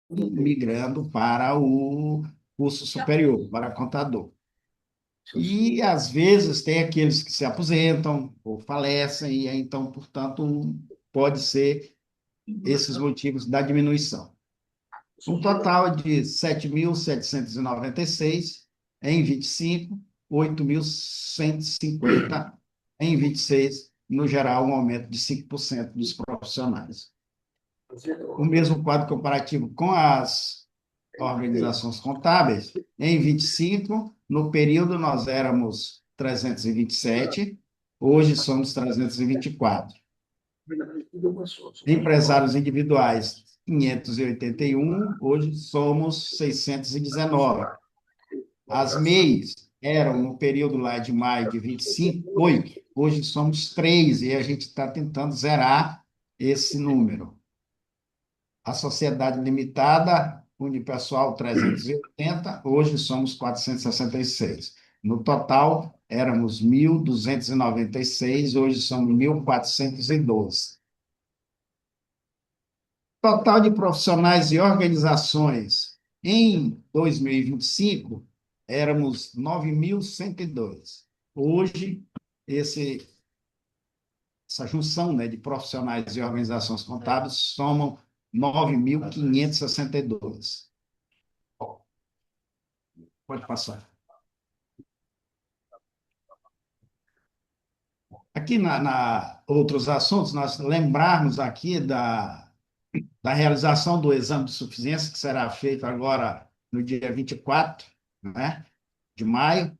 migrando para o curso superior, para contador. E, às vezes, tem aqueles que se aposentam ou falecem, e aí, então, portanto, pode ser esses motivos da diminuição. Um total de 7.796 em 25, 8.150 em 26, no geral, um aumento de 5% dos profissionais. O mesmo quadro comparativo com as organizações contábeis, em 25, no período nós éramos 327, hoje somos 324. Empresários individuais, 581, hoje somos 619. As MEIs eram, no período lá de maio de 25, 8, hoje somos 3, e a gente está tentando zerar esse número. A sociedade limitada, unipessoal 380, hoje somos 466. No total, éramos 1.296, hoje somos 1.412. Total de profissionais e organizações em 2025, éramos 9.102. Hoje, essa junção, né, de profissionais e organizações contábeis somam 9.562. Pode passar. Aqui outros assuntos, nós lembrarmos aqui da realização do exame de suficiência, que será feito agora no dia 24, né, de maio,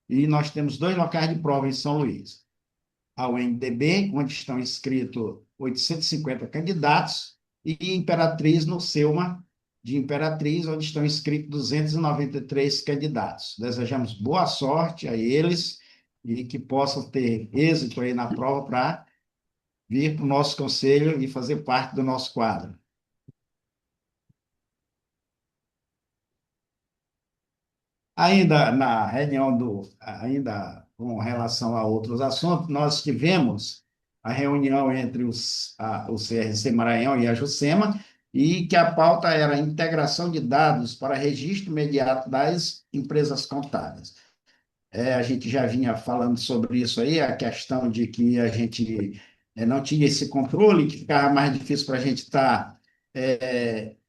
e nós temos 2 locais de prova em São Luís. A UNDB, onde estão inscritos 850 candidatos, e Imperatriz, no Selma de Imperatriz, onde estão inscritos 293 candidatos. Desejamos boa sorte a eles e que possam ter êxito aí na prova para vir para o nosso conselho e fazer parte do nosso quadro. Ainda na reunião ainda com relação a outros assuntos, nós tivemos a reunião entre o CRC Maranhão e a JUSEMA, e que a pauta era a integração de dados para registro imediato das empresas contábeis. A gente já vinha falando sobre isso aí, a questão de que a gente não tinha esse controle, que ficava mais difícil para a gente estar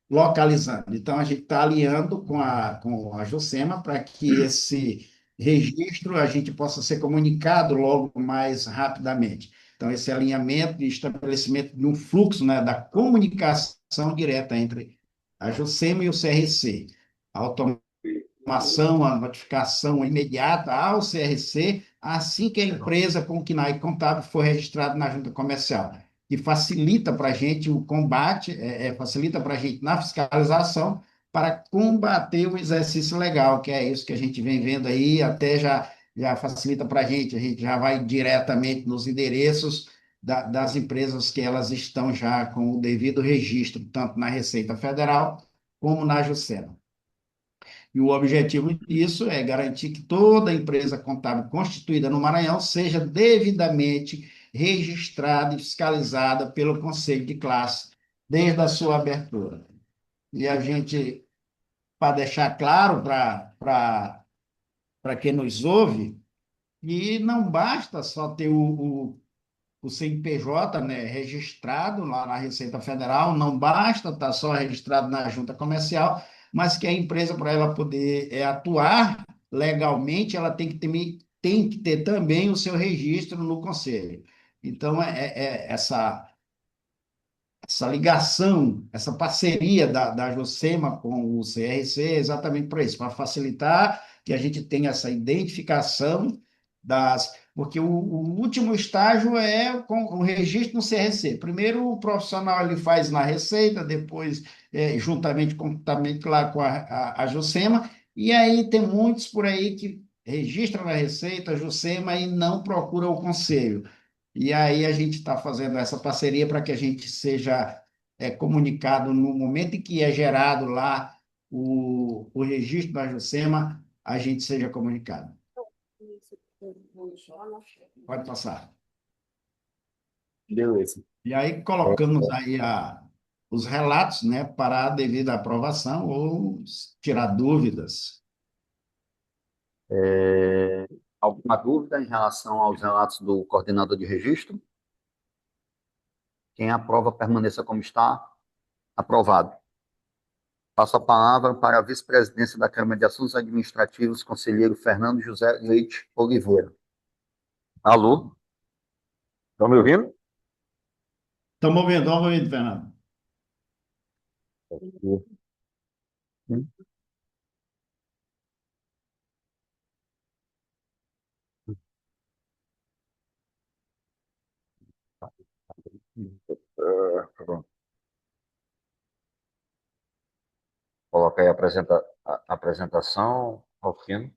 localizando. Então, a gente está aliando com a JUSEMA para que esse registro a gente possa ser comunicado logo mais rapidamente. Então, esse alinhamento e estabelecimento de um fluxo, né, da comunicação direta entre a JUSEMA e o CRC. A automação, a notificação imediata ao CRC, assim que a empresa com o KNAI contábil for registrada na junta comercial, que facilita para a gente o combate, facilita para a gente na fiscalização, para combater o exercício legal, que é isso que a gente vem vendo aí, até já facilita para a gente já vai diretamente nos endereços das empresas que elas estão já com o devido registro, tanto na Receita Federal como na JUSEMA. E o objetivo disso é garantir que toda empresa contábil constituída no Maranhão seja devidamente registrada e fiscalizada pelo Conselho de Classe desde a sua abertura. E a gente, para deixar claro para quem nos ouve, que não basta só ter o CNPJ, né, registrado lá na Receita Federal, não basta estar só registrado na junta comercial, mas que a empresa, para ela poder atuar legalmente, ela tem que ter também o seu registro no conselho. Então, essa ligação, essa parceria da JUSEMA com o CRC é exatamente para isso, para facilitar que a gente tenha essa identificação porque o último estágio é com o registro no CRC. Primeiro, o profissional ele faz na Receita, depois, juntamente lá com a JUSEMA, e aí tem muitos por aí que registram na Receita, a JUSEMA, e não procuram o conselho. E aí a gente está fazendo essa parceria para que a gente seja comunicado no momento em que é gerado lá o registro da JUSEMA, a gente seja comunicado. Pode passar. Beleza. E aí colocamos aí os relatos, né, para a devida aprovação ou tirar dúvidas. Alguma dúvida em relação aos relatos do coordenador de registro? Quem aprova, permaneça como está. Aprovado. Passo a palavra para a vice-presidência da Câmara de Assuntos Administrativos, conselheiro Fernando José Leite Oliveira. Alô? Estão me ouvindo? Estamos ouvindo, Fernando. Pronto. Coloca aí a apresentação, Rufino.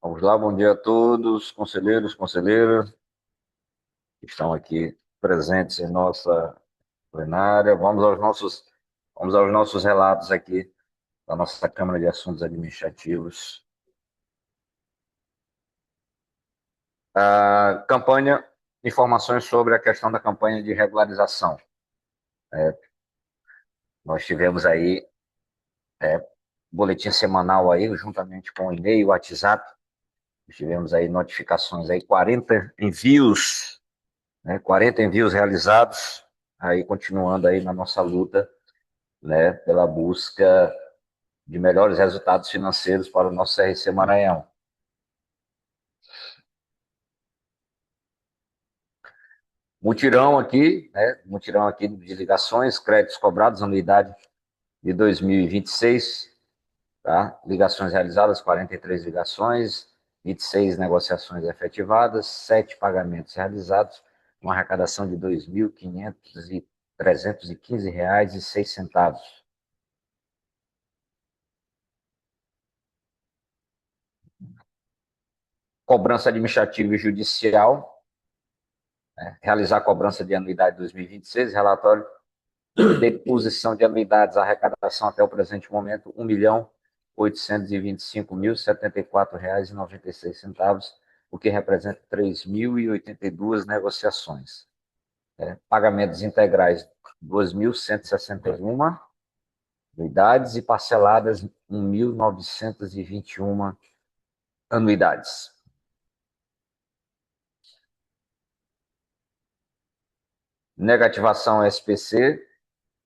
Vamos lá, bom dia a todos, conselheiros, conselheiras, que estão aqui presentes em nossa plenária. Vamos aos nossos relatos aqui da nossa Câmara de Assuntos Administrativos. A campanha, informações sobre a questão da campanha de regularização. Nós tivemos aí boletim semanal aí, juntamente com o e-mail, o WhatsApp. Tivemos aí notificações aí, 40 envios, né, 40 envios realizados, aí continuando aí na nossa luta, né, pela busca de melhores resultados financeiros para o nosso CRC Maranhão. Mutirão aqui, né, mutirão aqui de ligações, créditos cobrados, anuidade de 2026, tá? Ligações realizadas, 43 ligações, 26 negociações efetivadas, 7 pagamentos realizados, uma arrecadação de R$ 2.315,06. Cobrança administrativa e judicial, né? Realizar a cobrança de anuidade 2026, relatório de deposição de anuidades, arrecadação até o presente momento, R$ 1.825.074,96, o que representa 3.082 negociações. Pagamentos integrais, 2.161 anuidades e parceladas, 1.921 anuidades. Negativação SPC,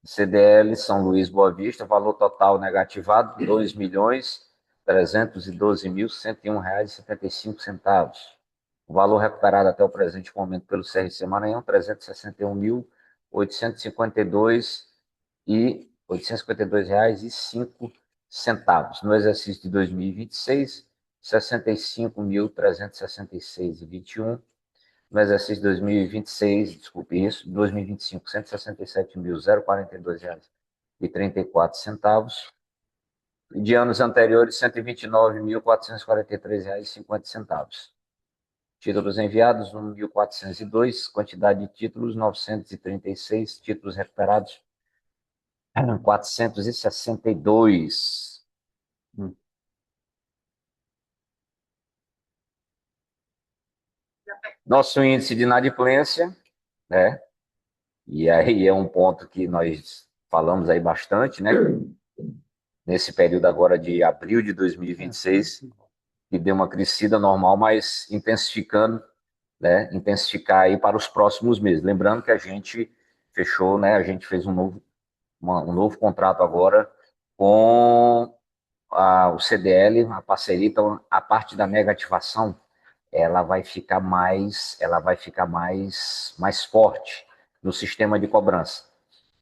CDL São Luís Boa Vista, valor total negativado, R$ 2.312.101,75. O valor recuperado até o presente momento pelo CRC Maranhão, R$ 361.852,05. No exercício de 2026, R$ 65.366,21. No exercício de 2026, desculpe isso, 2025, R$ 167.042,34. De anos anteriores, R$ 129.443,50. Títulos enviados, 1.402. Quantidade de títulos, 936. Títulos recuperados, 462. Nosso índice de inadimplência, né? E aí é um ponto que nós falamos aí bastante, né? Nesse período agora de abril de 2026, que deu uma crescida normal, mas intensificando, né? Intensificar aí para os próximos meses. Lembrando que a gente fechou, né? A gente fez um novo contrato agora com o CDL, a parceria. Então, a parte da negativação, ela vai ficar mais forte no sistema de cobrança,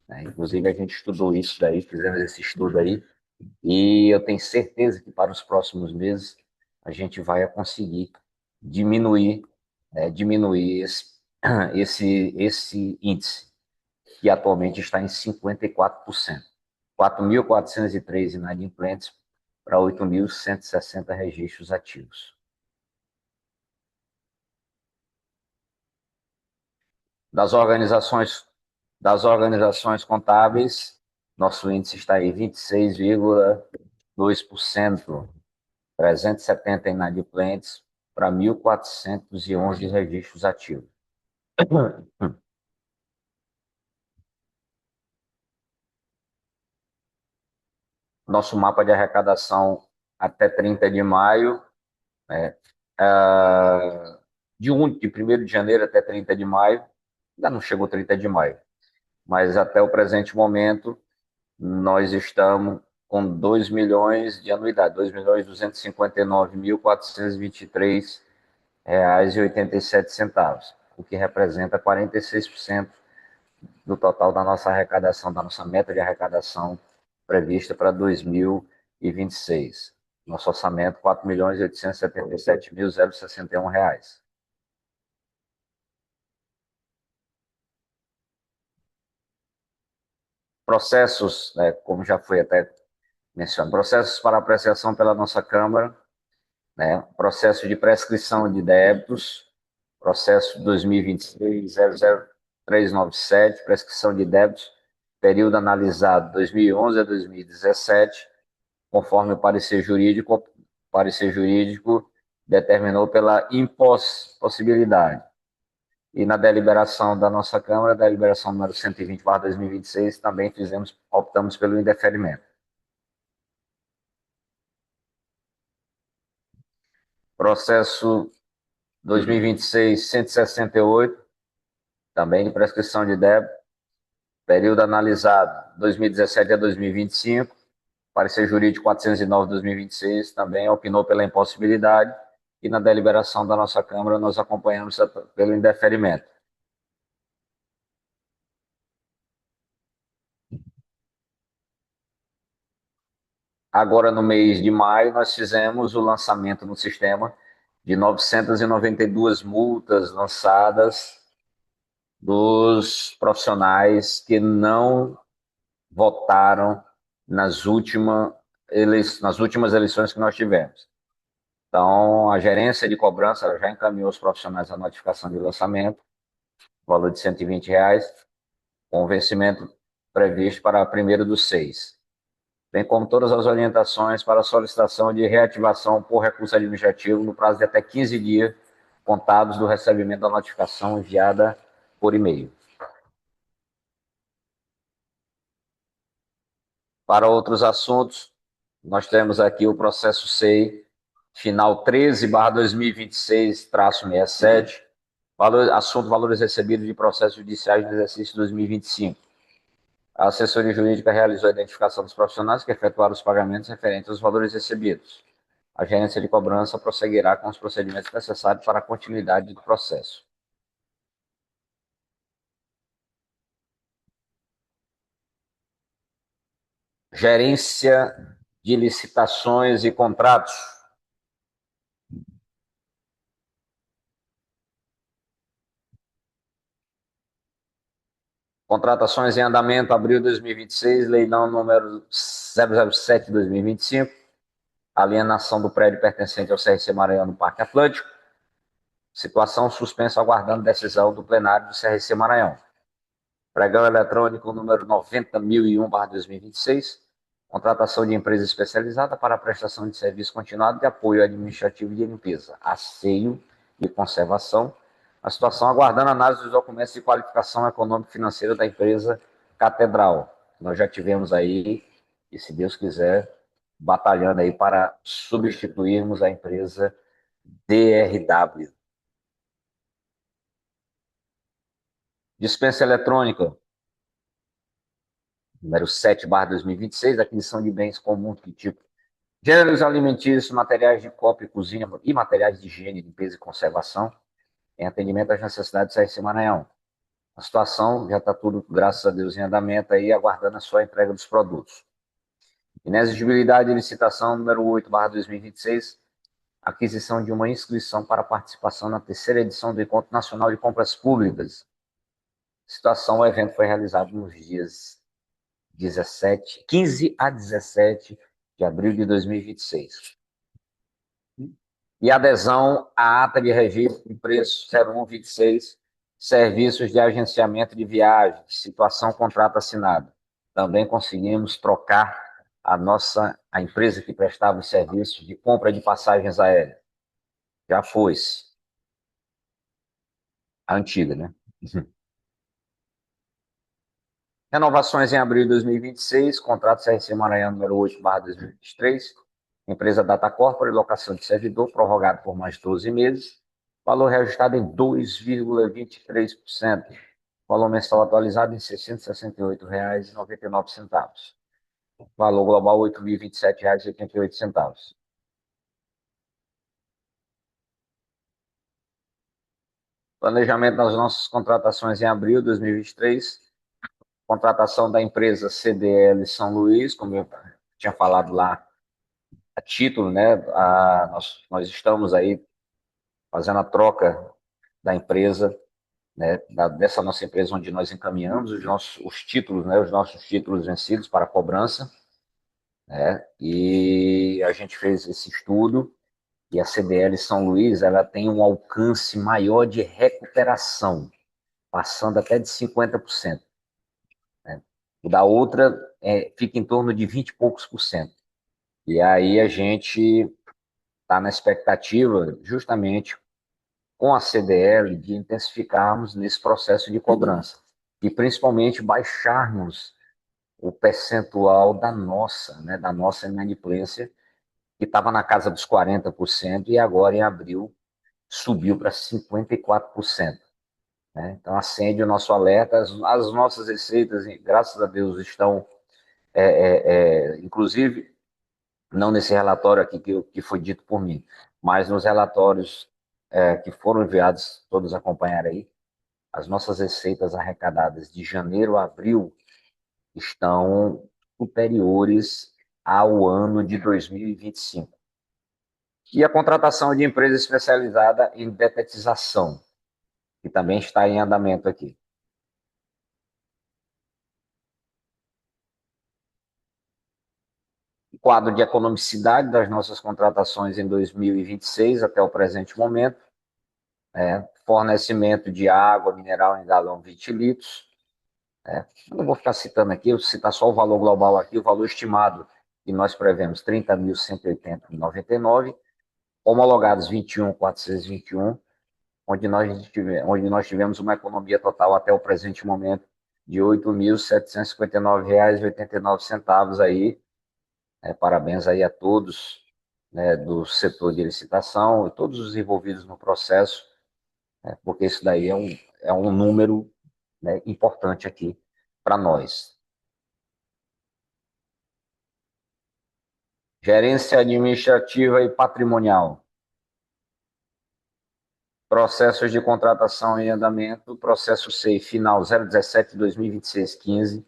né? Inclusive, a gente estudou isso daí, fizemos esse estudo aí, e eu tenho certeza que para os próximos meses a gente vai conseguir diminuir, né, esse índice, que atualmente está em 54%. 4.403 inadimplentes para 8.160 registros ativos. Das organizações contábeis, nosso índice está em 26,2%, 370 inadimplentes para 1.411 registros ativos. Nosso mapa de arrecadação até 30 de maio, né, de 1º de janeiro até 30 de maio, ainda não chegou 30 de maio, mas até o presente momento, nós estamos com 2 milhões de anuidade, 2.259.423,87, o que representa 46% do total da nossa arrecadação, da nossa meta de arrecadação prevista para 2026. Nosso orçamento, R$ 4.877.061. Processos, né, como já foi até mencionado, processos para apreciação pela nossa Câmara, né, processo de prescrição de débitos, processo 2023-00397, prescrição de débitos, período analisado 2011 a 2017, conforme o parecer jurídico determinou pela impossibilidade. E na deliberação da nossa Câmara, deliberação número 120/2026, também optamos pelo indeferimento. Processo 2026-168, também de prescrição de débito, período analisado 2017 a 2025, parecer jurídico 409/2026, também opinou pela impossibilidade, e na deliberação da nossa Câmara nós acompanhamos pelo indeferimento. Agora, no mês de maio, nós fizemos o lançamento no sistema de 992 multas lançadas dos profissionais que não votaram nas últimas eleições que nós tivemos. Então, a gerência de cobrança já encaminhou os profissionais à notificação de lançamento, valor de R$ 120, com vencimento previsto para 1º/6, bem como todas as orientações para a solicitação de reativação por recurso administrativo no prazo de até 15 dias, contados do recebimento da notificação enviada por e-mail. Para outros assuntos, nós temos aqui o processo SEI, final 13/2026-67, assunto valores recebidos de processos judiciais do exercício 2025. A assessoria jurídica realizou a identificação dos profissionais que efetuaram os pagamentos referentes aos valores recebidos. A gerência de cobrança prosseguirá com os procedimentos necessários para a continuidade do processo. Gerência de licitações e contratos. Contratações em andamento, abril 2026, leilão número 007/2025, alienação do prédio pertencente ao CRC Maranhão no Parque Atlântico, situação suspensa aguardando decisão do plenário do CRC Maranhão. Pregão eletrônico número 90.001/2026, contratação de empresa especializada para a prestação de serviço continuado de apoio administrativo de limpeza, asseio e conservação. A situação aguardando análise dos documentos de qualificação econômico-financeira da empresa Catedral. Nós já tivemos aí, e se Deus quiser, batalhando aí para substituirmos a empresa DRW. Dispensa eletrônica, número 7/2026, aquisição de bens comuns de tipo gêneros alimentícios, materiais de copa e cozinha e materiais de higiene, limpeza e conservação, em atendimento às necessidades do CRC Maranhão. A situação já está tudo, graças a Deus, em andamento aí, aguardando a sua entrega dos produtos. Inexigibilidade de licitação número 8/2026, aquisição de uma inscrição para participação na terceira edição do Encontro Nacional de Compras Públicas. Situação, o evento foi realizado nos dias 15 a 17 de abril de 2026. E adesão à ata de registro de preço 0126, serviços de agenciamento de viagens, situação contrato assinado. Também conseguimos trocar a empresa que prestava os serviços de compra de passagens aéreas. Já foi-se. A antiga, né? Renovações em abril de 2026, contrato CRC Maranhão número 8/2023, empresa Data Corporate, locação de servidor, prorrogado por mais 12 meses, valor reajustado em 2,23%, valor mensal atualizado em R$ 668,99, valor global R$ 8.027,88. Planejamento das nossas contratações em abril de 2023, contratação da empresa CDL São Luís, como eu tinha falado lá, a título, né? Nós estamos aí fazendo a troca da empresa, né? Dessa nossa empresa, onde nós encaminhamos os títulos, né? Os nossos títulos vencidos para cobrança, né? E a gente fez esse estudo, e a CDL São Luís, ela tem um alcance maior de recuperação, passando até de 50%. Né? O da outra fica em torno de 20 e poucos por cento. E aí a gente está na expectativa, justamente com a CDL, de intensificarmos nesse processo de cobrança e principalmente baixarmos o percentual da nossa inadimplência, que estava na casa dos 40% e agora em abril subiu para 54%. Né? Então acende o nosso alerta, as nossas receitas, graças a Deus, estão, inclusive, não nesse relatório aqui que foi dito por mim, mas nos relatórios que foram enviados, todos acompanharam aí, as nossas receitas arrecadadas de janeiro a abril estão superiores ao ano de 2025. E a contratação de empresa especializada em detetização, que também está em andamento aqui. Quadro de economicidade das nossas contratações em 2026 até o presente momento, fornecimento de água mineral em galão 20 litros. Eu não vou ficar citando aqui, eu vou citar só o valor global aqui, o valor estimado que nós prevemos, 30.180,99, homologados 21.421, onde nós tivemos uma economia total até o presente momento de R$ 8.759,89 aí. Parabéns aí a todos, né, do setor de licitação e todos os envolvidos no processo, porque isso daí é um número, né, importante aqui para nós. Gerência administrativa e patrimonial. Processos de contratação em andamento, processo SEI final 017/2026-15,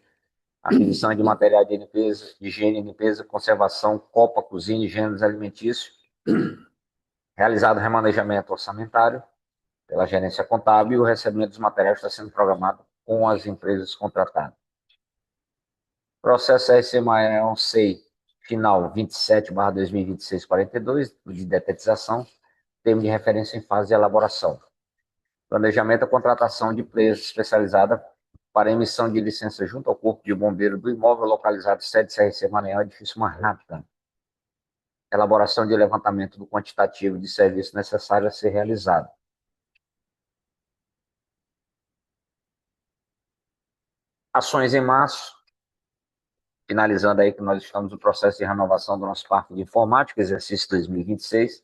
aquisição de material de limpeza, higiene e limpeza, conservação, copa, cozinha e gêneros alimentícios, realizado remanejamento orçamentário pela gerência contábil e o recebimento dos materiais está sendo programado com as empresas contratadas. Processo RC SEI final 27/2026-42, de detetização, termo de referência em fase de elaboração. Planejamento e contratação de empresa especializada para emissão de licença junto ao Corpo de Bombeiro do imóvel localizado sede CRC Maranhão, edifício Manhattan. Elaboração de levantamento do quantitativo de serviço necessário a ser realizado. Ações em março, finalizando aí que nós estamos no processo de renovação do nosso parque de informática, exercício 2026,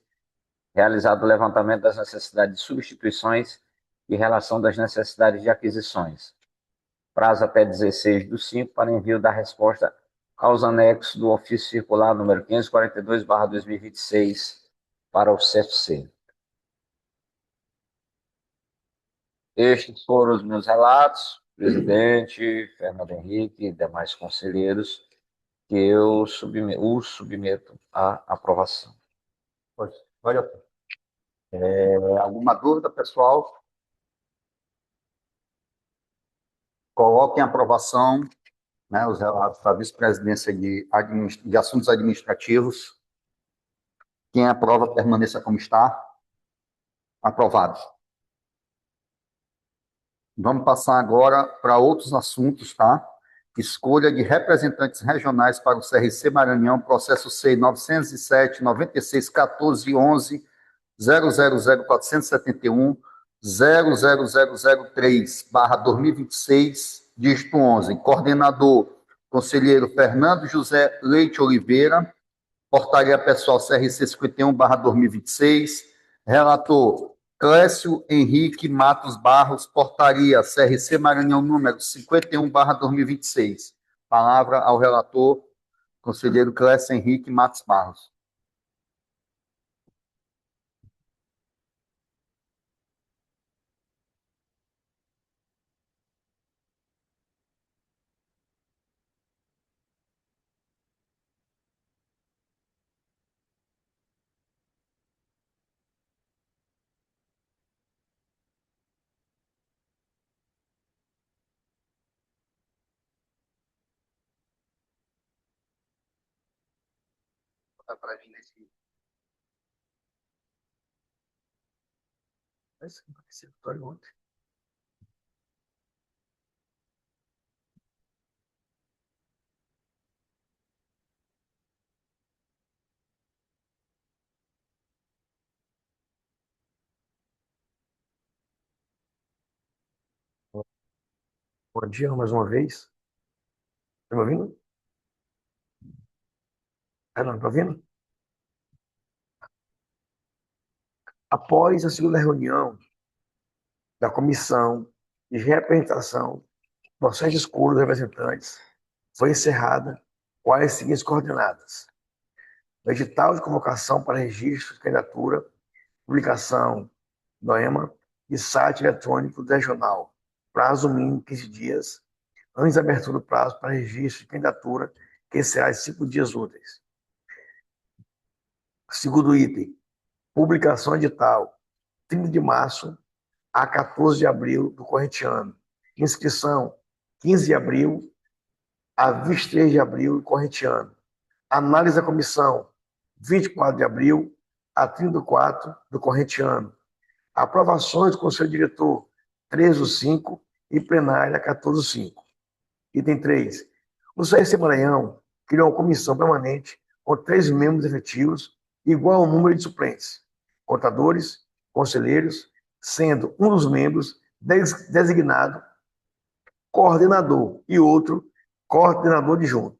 realizado o levantamento das necessidades de substituições e relação das necessidades de aquisições. Prazo até 16/5 para envio da resposta aos anexos do ofício circular número 542/2026 para o CFC. Estes foram os meus relatos, presidente, Fernando Henrique e demais conselheiros, que eu submeto à aprovação. Olha, alguma dúvida, pessoal? Coloquem em aprovação, né, os relatos da vice-presidência de assuntos administrativos. Quem aprova, permaneça como está. Aprovado. Vamos passar agora para outros assuntos, tá? Escolha de representantes regionais para o CRC Maranhão, processo C 907, 96, 14, 11, 000471, 00003/2026, dígito 11. Coordenador, conselheiro Fernando José Leite Oliveira. Portaria pessoal CRC 51/2026. Relator, Clécio Henrique Matos Barros, portaria CRC Maranhão número 51/2026. Palavra ao relator, conselheiro Clécio Henrique Matos Barros. Bom dia mais uma vez. Está me ouvindo? Não, está ouvindo? Após a segunda reunião da comissão de representação, processo de escolha dos representantes, foi encerrada com as seguintes coordenadas: o edital de convocação para registro de candidatura, publicação no EMA e site eletrônico do regional, prazo mínimo 15 dias, antes da abertura do prazo para registro de candidatura, que será de 5 dias úteis. Segundo item, publicação edital, 30 de março a 14 de abril do corrente ano. Inscrição, 15 de abril a 23 de abril do corrente ano. Análise da comissão, 24 de abril a 34 do corrente ano. Aprovações do Conselho Diretor, 13/5 e plenária, 14/5. Item 3. O CRC Maranhão criou uma comissão permanente com 3 membros efetivos, igual ao número de suplentes, contadores, conselheiros, sendo um dos membros designado coordenador e outro coordenador adjunto,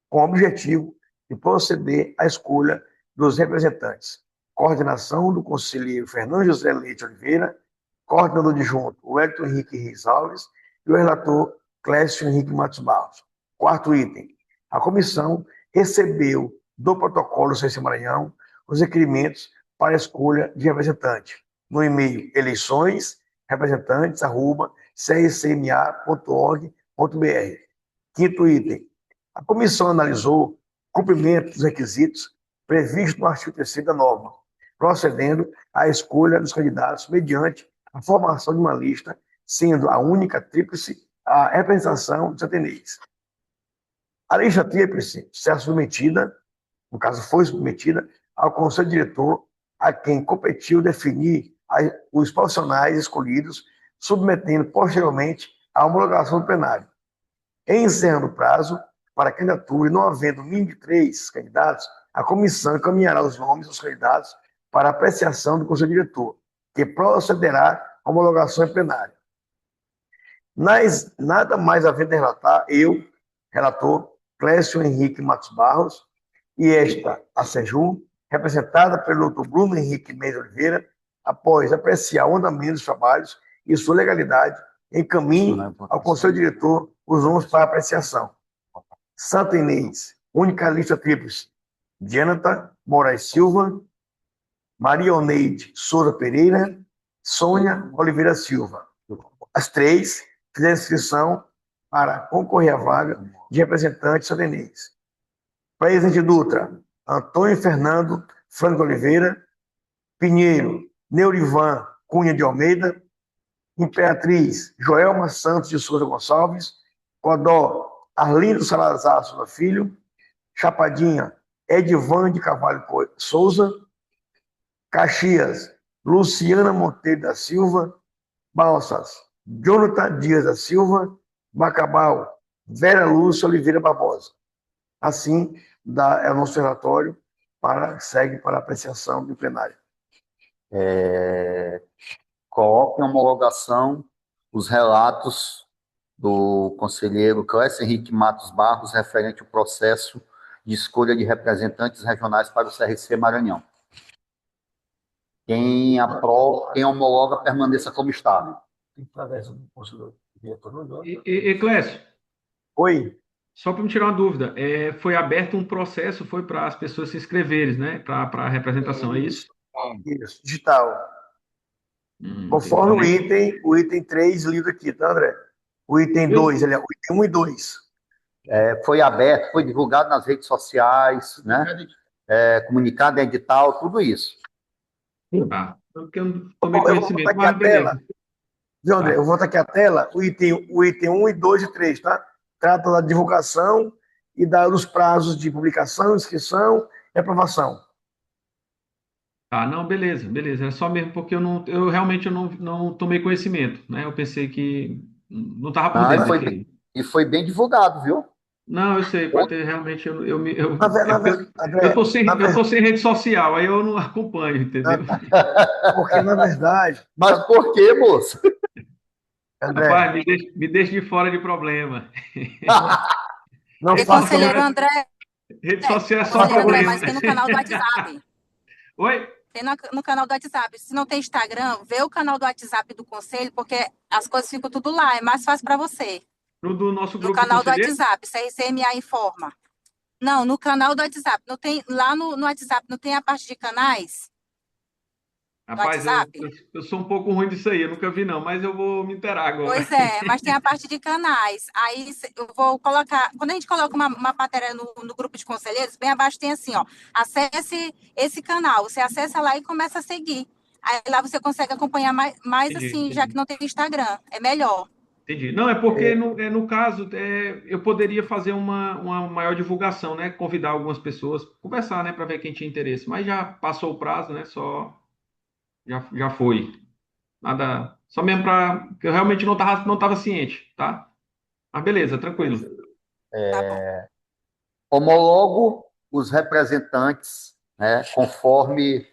com o objetivo de proceder à escolha dos representantes. Coordenação do conselheiro Fernando José Leite Oliveira, coordenador adjunto Wellington Henrique Reis Alves e o relator Clécio Henrique Matos Barros. Quarto item, a comissão recebeu do protocolo do CRC Maranhão os requerimentos para a escolha de representante no e-mail eleições@crcma.org.br. Quinto item, a comissão analisou o cumprimento dos requisitos previstos no artigo 3º da norma, procedendo à escolha dos candidatos mediante a formação de uma lista, sendo a única tríplice a representação dos ateneis. A lista tríplice será submetida, no caso foi submetida, ao Conselho Diretor, a quem competiu definir os profissionais escolhidos, submetendo posteriormente à homologação do plenário. Em encerrando o prazo para a candidatura e não havendo mínimo de 3 candidatos, a comissão encaminhará os nomes dos candidatos para apreciação do Conselho Diretor, que procederá à homologação em plenário. Nada mais havendo a relatar, eu, relator Clécio Henrique Matos Barros, e esta, a SEJU, representada pelo Dr. Bruno Henrique Mendes Oliveira, após apreciar o andamento dos trabalhos e sua legalidade, encaminhe ao Conselho Diretor os nomes para apreciação. Santa Inês, única lista tríplice: Jonathan Moraes Silva, Maria Oneide Souza Pereira, Sônia Oliveira Silva. As 3 fizeram inscrição para concorrer à vaga de representante Santa Inês. Presidente Dutra, Antônio Fernando Franco Oliveira, Pinheiro, Neurivan Cunha de Almeida. Imperatriz, Joelma Santos de Souza Gonçalves. Codó, Arlindo Salazar Souza Filho. Chapadinha, Edivan de Carvalho Souza. Caxias, Luciana Monteiro da Silva. Balsas, Jonathan Dias da Silva. Bacabal, Vera Lúcia Oliveira Barbosa. Assim, é o nosso relatório, segue para apreciação do plenário. Coloque em homologação os relatos do conselheiro Clécio Henrique Matos Barros referente ao processo de escolha de representantes regionais para o CRC Maranhão. Quem aprova, quem homologa, permaneça como está. Clécio, Oi. só para me tirar uma dúvida, foi aberto um processo, foi para as pessoas se inscreverem, né, para a representação, é isso? Isso, digital. Conforme o item 3 lido aqui, tá, André? O item 2, o item 1 e 2. Foi aberto, foi divulgado nas redes sociais, né? Comunicado em edital, tudo isso. Tá. Porque eu não tomei conhecimento, mas beleza. Viu, André? Eu vou botar aqui a tela, o item 1 e 2 e 3, tá? Trata da divulgação e dos prazos de publicação, inscrição e aprovação. Ah, não, beleza. É só mesmo porque eu realmente não tomei conhecimento, né? Eu pensei que não estava por dentro. E foi bem divulgado, viu? Não, eu sei, pode ter realmente eu tô sem rede social, aí eu não acompanho, entendeu? Porque na verdade. Mas por quê, moço? André, rapaz, me deixe de fora de problema. Não faça. Conselheiro André. Rede social é só problema. Mas tem no canal do WhatsApp. Oi? Tem no canal do WhatsApp. Se não tem Instagram, vê o canal do WhatsApp do conselho, porque as coisas ficam tudo lá. É mais fácil para você. Do nosso grupo. No canal do WhatsApp, CRCMA Informa. Não, no canal do WhatsApp. Não tem, lá no WhatsApp não tem a parte de canais? Rapaz, eu sou um pouco ruim disso aí, eu nunca vi não, mas eu vou me inteirar agora. Pois é, mas tem a parte de canais. Aí eu vou colocar, quando a gente coloca uma matéria no grupo de conselheiros, bem abaixo tem assim, ó, acesse esse canal, você acessa lá e começa a seguir. Aí lá você consegue acompanhar mais Entendi, assim, já que não tem Instagram, é melhor. Entendi. Não, é porque no caso, eu poderia fazer uma maior divulgação, né, convidar algumas pessoas, conversar, né, para ver quem tinha interesse, mas já passou o prazo, né, já foi. Nada, só mesmo para que eu realmente não tava ciente, tá? Mas beleza, tranquilo. Homologo os representantes, né, conforme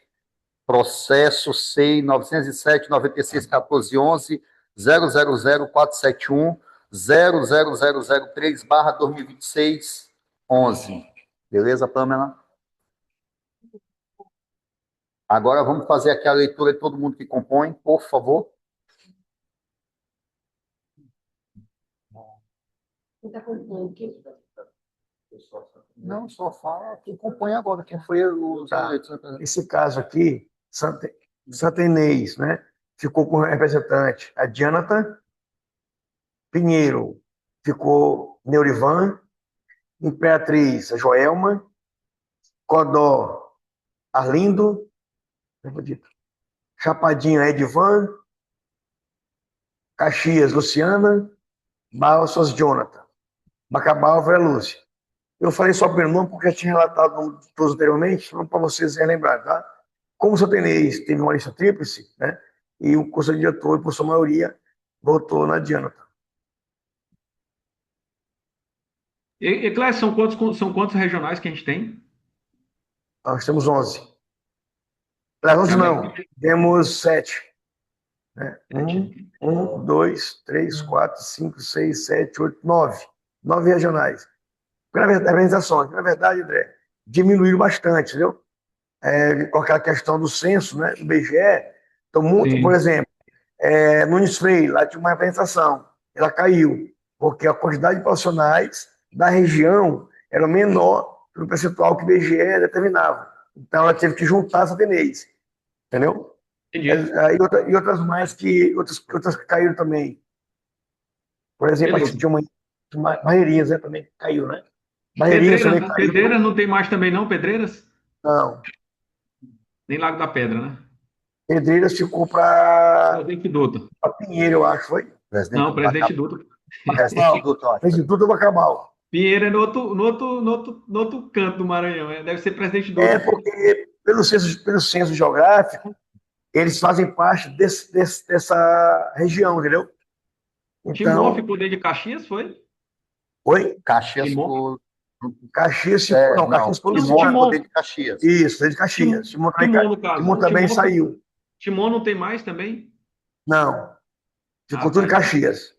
processo SEI 907 96 14 11 000471 00003/2026 11. Beleza, Pamela? Agora vamos fazer aqui a leitura de todo mundo que compõe, por favor. Não, só fala quem compõe agora, quem foi os eleitos. Esse caso aqui, Santa Inês, né? Ficou com representante a Jonathan. Pinheiro ficou Neurivan. Imperatriz, a Joelma. Codó, Arlindo. Chapadinha, Edivan. Caxias, Luciana. Balsas, Jonathan. Bacabal, Vera Lúcia. Eu falei só pelo nome porque eu tinha relatado todos anteriormente, para vocês relembrarem, tá? Como o Santa Inês teve uma lista tríplice, né? E o Conselho Diretor, por sua maioria, votou na Jonathan. E Clécio, são quantos regionais que a gente tem? Nós temos 11. 11 não, temos 7. Né? 1, 2, 3, 4, 5, 6, 7, 8, 9. 9 regionais. Organizações, na verdade, André, diminuíram bastante, entendeu? Com aquela questão do censo, né, do IBGE. Então, por exemplo, no Unisfrei, lá tinha uma representação, ela caiu, porque a quantidade de profissionais da região era menor do que o percentual que o IBGE determinava. Então, ela teve que juntar as Atenês, entendeu? E outras mais outras que caíram também. Por exemplo, a gente tinha uma Barreirinhas, né, também caiu, né? Pedreiras não tem mais também não, Pedreiras? Não. Nem Lago da Pedra, né? Pedreiras ficou para Presidente Dutra. Pinheiro, eu acho, foi? Não, Presidente Dutra. Não, Presidente Dutra Bacabal. Pinheiro é no outro canto do Maranhão. Deve ser Presidente Dutra. Porque, pelo censo geográfico, eles fazem parte dessa região, entendeu? Timon Então, ficou dentro de Caxias, foi? oi? Caxias Timon? Caxias, não, Caxias ficou no Timon ficou Timon. dentro de Caxias. Isso, dentro de Caxias. Timon no caso. Timon também saiu. Timon não tem mais também? Não, ficou Ah, tudo em tá. Caxias.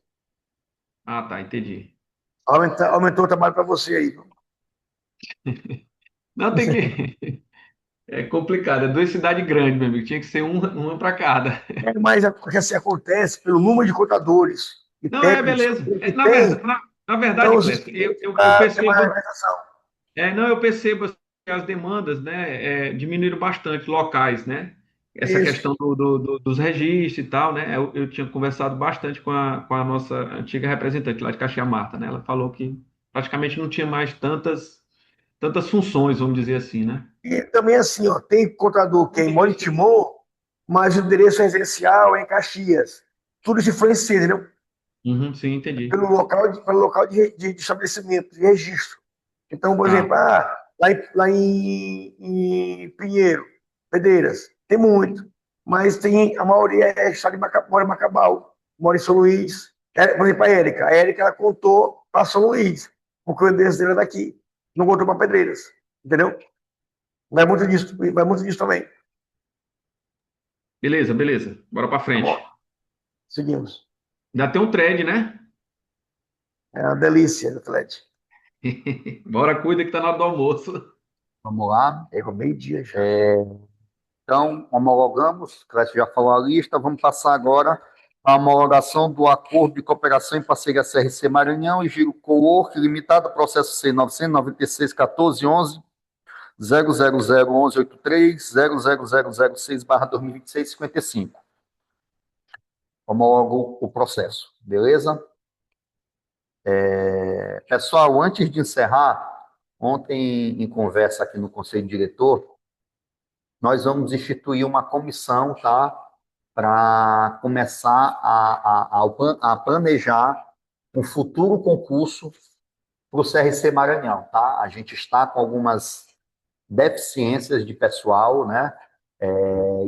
Ah, tá, entendi. Aumentou o trabalho para você aí. Não tem que. É complicado, é 2 cidades grandes, meu amigo. Tinha que ser uma para cada. Mas assim, acontece pelo número de contadores e Não, é técnicos beleza. que Na tem. verdade, na verdade, Então, Clécio, eu tem mais percebo. organização. Não, eu percebo assim, que as demandas, né, diminuíram bastante locais, né? Essa Isso. questão dos registros e tal, né? Eu tinha conversado bastante com a nossa antiga representante lá de Caxias, Marta, né? Ela falou que praticamente não tinha mais tantas funções, vamos dizer assim, né? E também assim, ó, tem contador que mora em Timon, mas o endereço residencial é em Caxias. Tudo se influencia, entendeu? Uhum, sim, entendi. Pelo local de estabelecimento, de registro. Então, por Tá. exemplo, lá em Pinheiro, Pedreiras, tem muito. Mas a maioria é estado mora em Macabal, mora em São Luís. Por exemplo, a Érica. A Érica ela contou para São Luís, porque o endereço dele é daqui. Não contou para Pedreiras. Entendeu? Vai muito disso também. Beleza, beleza. Bora para Tá frente. bom? Seguimos. Ainda tem um thread, né? É uma delícia, Atlético. Bora, cuida que tá na hora do almoço. Vamos lá. É meio-dia já. Então, homologamos, o Clécio já falou a lista, vamos passar agora a homologação do Acordo de Cooperação em Parceria CRC Maranhão e Giro Cowork Limitada, processo C 996-1411, 0001183, 00006/2026, 55. Homologo o processo, beleza? Pessoal, antes de encerrar, ontem, em conversa aqui no Conselho Diretor, nós vamos instituir uma comissão, tá? Para começar a planejar um futuro concurso para o CRC Maranhão, tá? A gente está com algumas deficiências de pessoal, né?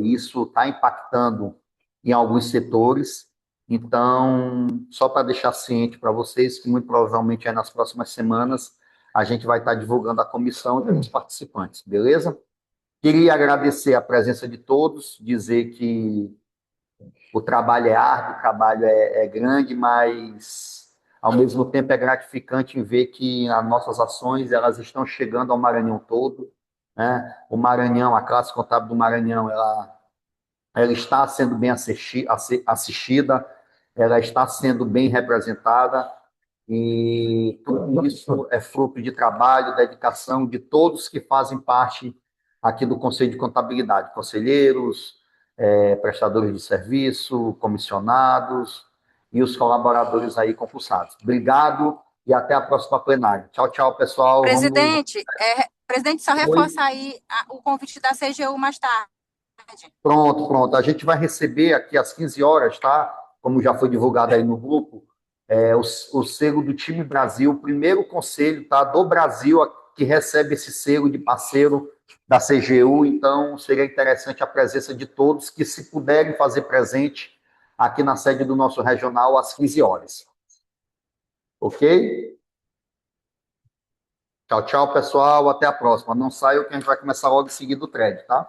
Isso está impactando em alguns setores. Então, só para deixar ciente para vocês que muito provavelmente aí nas próximas semanas a gente vai estar divulgando a comissão e os participantes, beleza? Queria agradecer a presença de todos, dizer que o trabalho é árduo, o trabalho é grande, mas ao mesmo tempo é gratificante em ver que as nossas ações elas estão chegando ao Maranhão todo, né? O Maranhão, a classe contábil do Maranhão, ela está sendo bem assistida, ela está sendo bem representada, e tudo isso é fruto de trabalho, dedicação de todos que fazem parte aqui do Conselho de Contabilidade, conselheiros, prestadores de serviço, comissionados e os colaboradores aí concursados. Obrigado e até a próxima plenária. Tchau, tchau, pessoal. Presidente, só reforçar aí o convite da CGU mais tarde. Pronto. A gente vai receber aqui às 15 horas, tá? Como já foi divulgado aí no grupo, o selo do Time Brasil, o primeiro conselho, tá, do Brasil que recebe esse selo de parceiro da CGU. Então, seria interessante a presença de todos que, se puderem, fazer presente aqui na sede do nosso regional às 15 horas. Ok? Tchau, tchau, pessoal. Até a próxima. Não saiam que a gente vai começar logo em seguida o thread, tá?